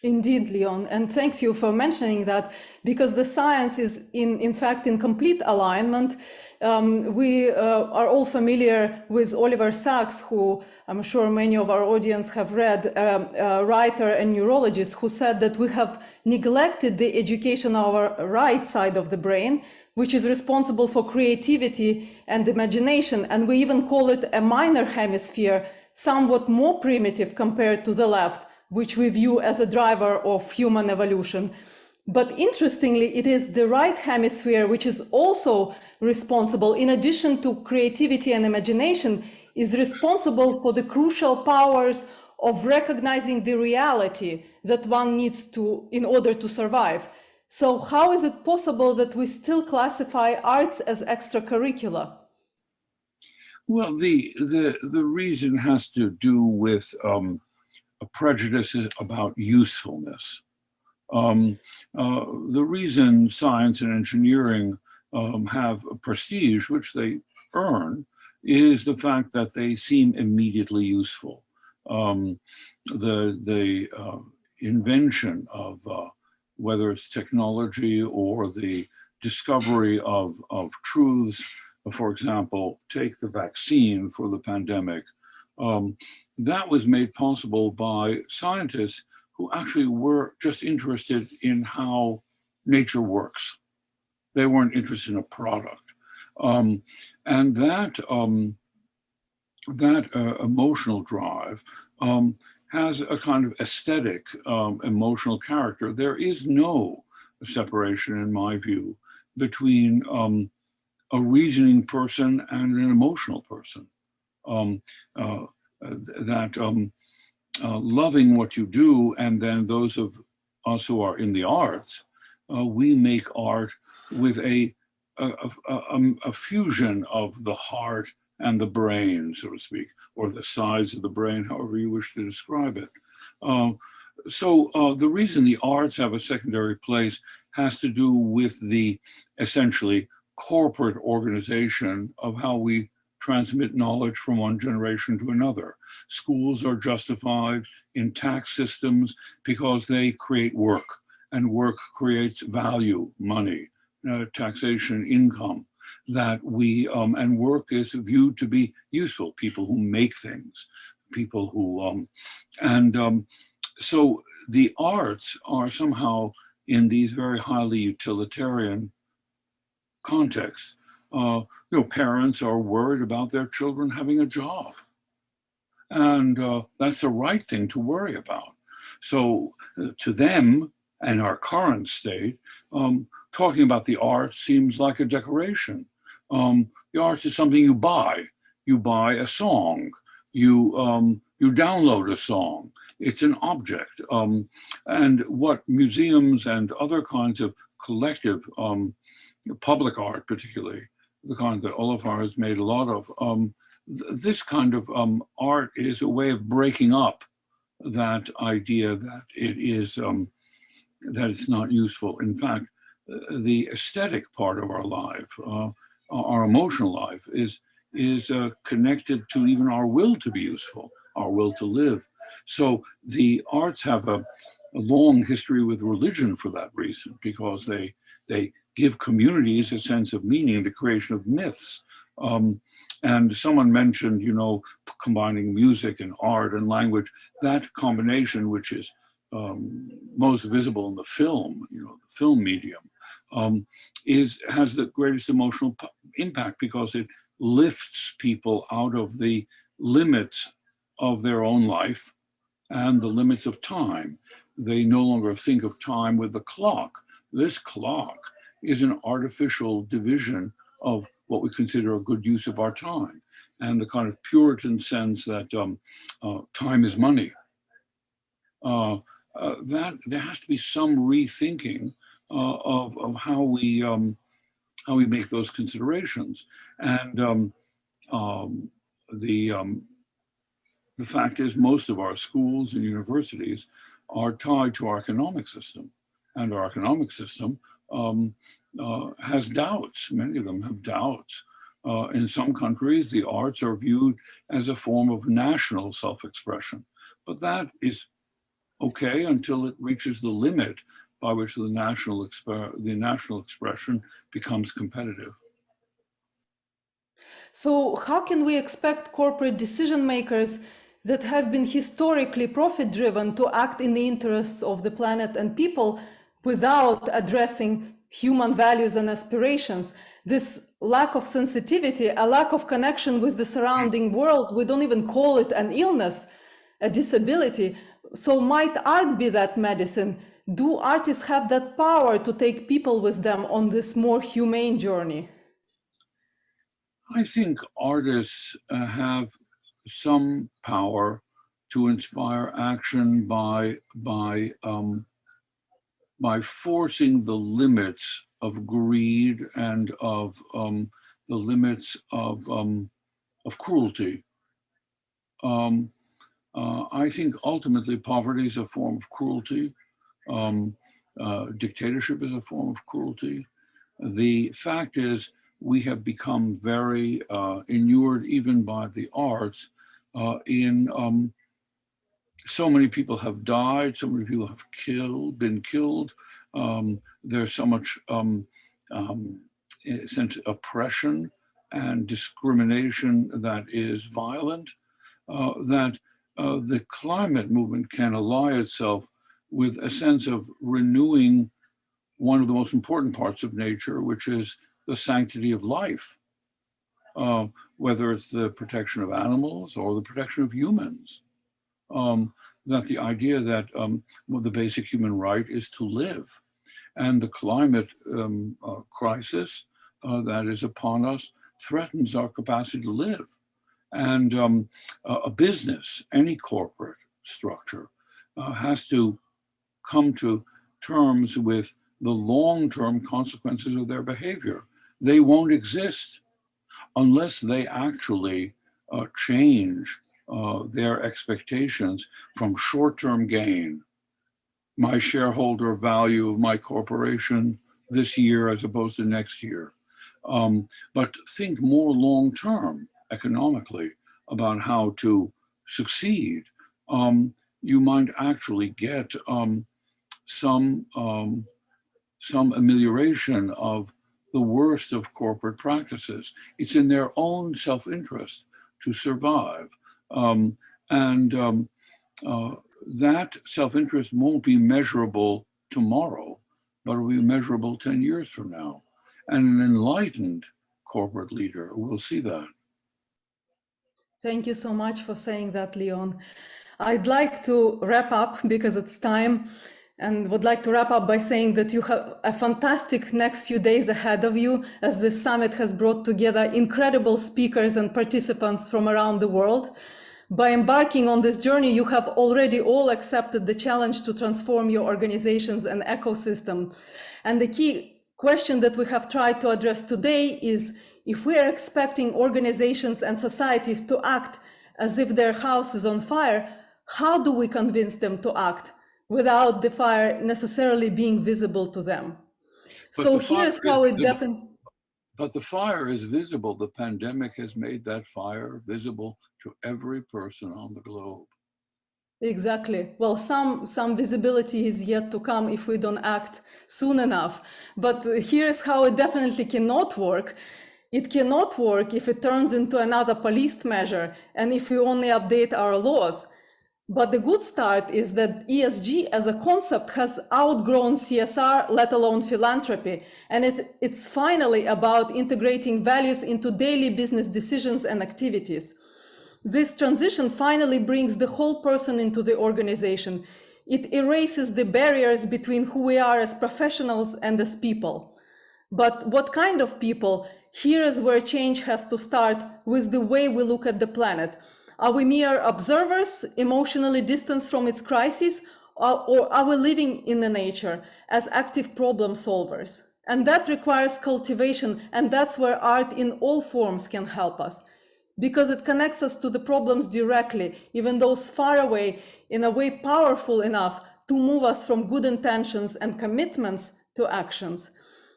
Indeed, Leon, and thanks you for mentioning that, because the science is in fact in complete alignment. We are all familiar with Oliver Sacks, who I'm sure many of our audience have read, a writer and neurologist, who said that we have neglected the education of our right side of the brain, which is responsible for creativity and imagination, and we even call it a minor hemisphere, somewhat more primitive compared to the left, which we view as a driver of human evolution. But interestingly, it is the right hemisphere which is also responsible, in addition to creativity and imagination, is responsible for the crucial powers of recognizing the reality that one needs to in order to survive. So how is it possible that we still classify arts as extracurricular? Well, the reason has to do with a prejudice about usefulness. The reason science and engineering have a prestige, which they earn, is the fact that they seem immediately useful. The invention of whether it's technology or the discovery of truths, for example, take the vaccine for the pandemic, that was made possible by scientists who actually were just interested in how nature works. They weren't interested in a product. And that emotional drive has a kind of aesthetic emotional character. There is no separation, in my view, between a reasoning person and an emotional person. Loving what you do, and then those of us who are in the arts, we make art with a fusion of the heart and the brain, so to speak, or the sides of the brain, however you wish to describe it. So the reason the arts have a secondary place has to do with the essentially corporate organization of how we transmit knowledge from one generation to another. Schools are justified in tax systems because they create work, and work creates value, money, taxation, income, that we, and work is viewed to be useful, people who make things, people who, so the arts are somehow in these very highly utilitarian contexts. Parents are worried about their children having a job. And that's the right thing to worry about. So to them, and our current state, talking about the arts seems like a decoration. The arts is something you buy. You buy a song. You download a song. It's an object. And what museums and other kinds of collective public art, particularly, the kind that Olafur has made a lot of, this kind of art is a way of breaking up that idea that it is, that it's not useful. In fact, the aesthetic part of our life, our emotional life, is connected to even our will to be useful, our will to live. So the arts have a long history with religion for that reason, because they give communities a sense of meaning, the creation of myths. And someone mentioned, combining music and art and language. That combination, which is most visible in the film, the film medium, has the greatest emotional impact because it lifts people out of the limits of their own life and the limits of time. They no longer think of time with the clock. This clock is an artificial division of what we consider a good use of our time, and the kind of Puritan sense that time is money. That there has to be some rethinking of how we make those considerations. And the fact is, most of our schools and universities are tied to our economic system, and our economic system has doubts. Many of them have doubts. In some countries, the arts are viewed as a form of national self-expression, but that is okay until it reaches the limit by which the national expression becomes competitive. So how can we expect corporate decision makers that have been historically profit-driven to act in the interests of the planet and people without addressing human values and aspirations? This lack of sensitivity, a lack of connection with the surrounding world, we don't even call it an illness, a disability. So might art be that medicine? Do artists have that power to take people with them on this more humane journey? I think artists have some power to inspire action by by forcing the limits of greed and of the limits of cruelty. I think ultimately poverty is a form of cruelty. Dictatorship is a form of cruelty. The fact is, we have become very inured, even by the arts, in so many people have died, so many people have been killed. There's so much oppression and discrimination that is violent, that the climate movement can ally itself with a sense of renewing one of the most important parts of nature, which is the sanctity of life, whether it's the protection of animals or the protection of humans. That the idea that the basic human right is to live, and the climate crisis that is upon us threatens our capacity to live. And a business, any corporate structure, has to come to terms with the long-term consequences of their behavior. They won't exist unless they actually change their expectations from short-term gain, my shareholder value of my corporation this year as opposed to next year, but think more long-term economically about how to succeed. You might actually get some amelioration of the worst of corporate practices. It's in their own self-interest to survive. That self-interest won't be measurable tomorrow, but will be measurable 10 years from now. And an enlightened corporate leader will see that. Thank you so much for saying that, Leon. I'd like to wrap up because it's time, and would like to wrap up by saying that you have a fantastic next few days ahead of you, as this summit has brought together incredible speakers and participants from around the world. By embarking on this journey, you have already all accepted the challenge to transform your organizations and ecosystem. And the key question that we have tried to address today is, if we are expecting organizations and societies to act as if their house is on fire, how do we convince them to act without the fire necessarily being visible to them? So here's how it definitely... But the fire is visible. The pandemic has made that fire visible to every person on the globe. Exactly. Well, some visibility is yet to come if we don't act soon enough. But here's how it definitely cannot work. It cannot work if it turns into another police measure and if we only update our laws. But the good start is that ESG as a concept has outgrown CSR, let alone philanthropy. And it's finally about integrating values into daily business decisions and activities. This transition finally brings the whole person into the organization. It erases the barriers between who we are as professionals and as people. But what kind of people? Here is where change has to start with the way we look at the planet. Are we mere observers, emotionally distanced from its crises, or are we living in the nature as active problem solvers? And that requires cultivation, and that's where art in all forms can help us, because it connects us to the problems directly, even those far away, in a way powerful enough to move us from good intentions and commitments to actions.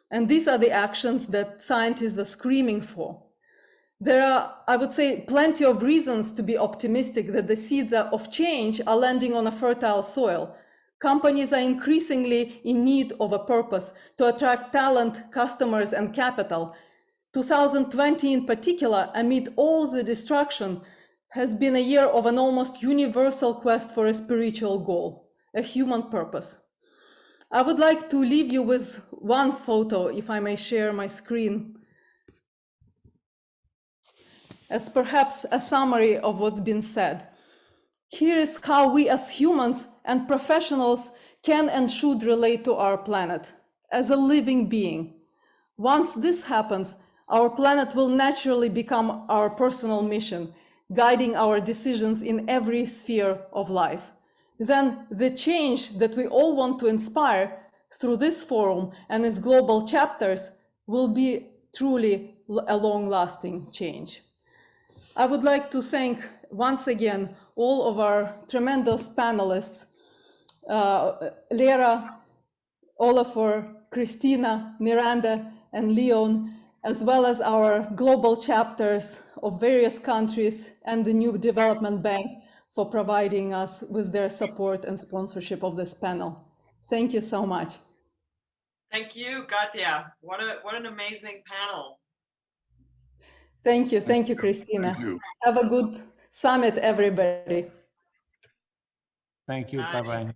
And these are the actions that scientists are screaming for. There are, I would say, plenty of reasons to be optimistic that the seeds of change are landing on a fertile soil. Companies are increasingly in need of a purpose to attract talent, customers, and capital. 2020 in particular, amid all the destruction, has been a year of an almost universal quest for a spiritual goal, a human purpose. I would like to leave you with one photo, if I may share my screen, as perhaps a summary of what's been said. Here is how we as humans and professionals can and should relate to our planet as a living being. Once this happens, our planet will naturally become our personal mission, guiding our decisions in every sphere of life. Then the change that we all want to inspire through this forum and its global chapters will be truly a long-lasting change. I would like to thank once again all of our tremendous panelists, Lera, Olafur, Christina, Miranda, and Leon, as well as our global chapters of various countries and the New Development Bank for providing us with their support and sponsorship of this panel. Thank you so much. Thank you, Katya. What an amazing panel. Thank you, Christina. Thank you. Have a good summit, everybody. Thank you. Bye-bye.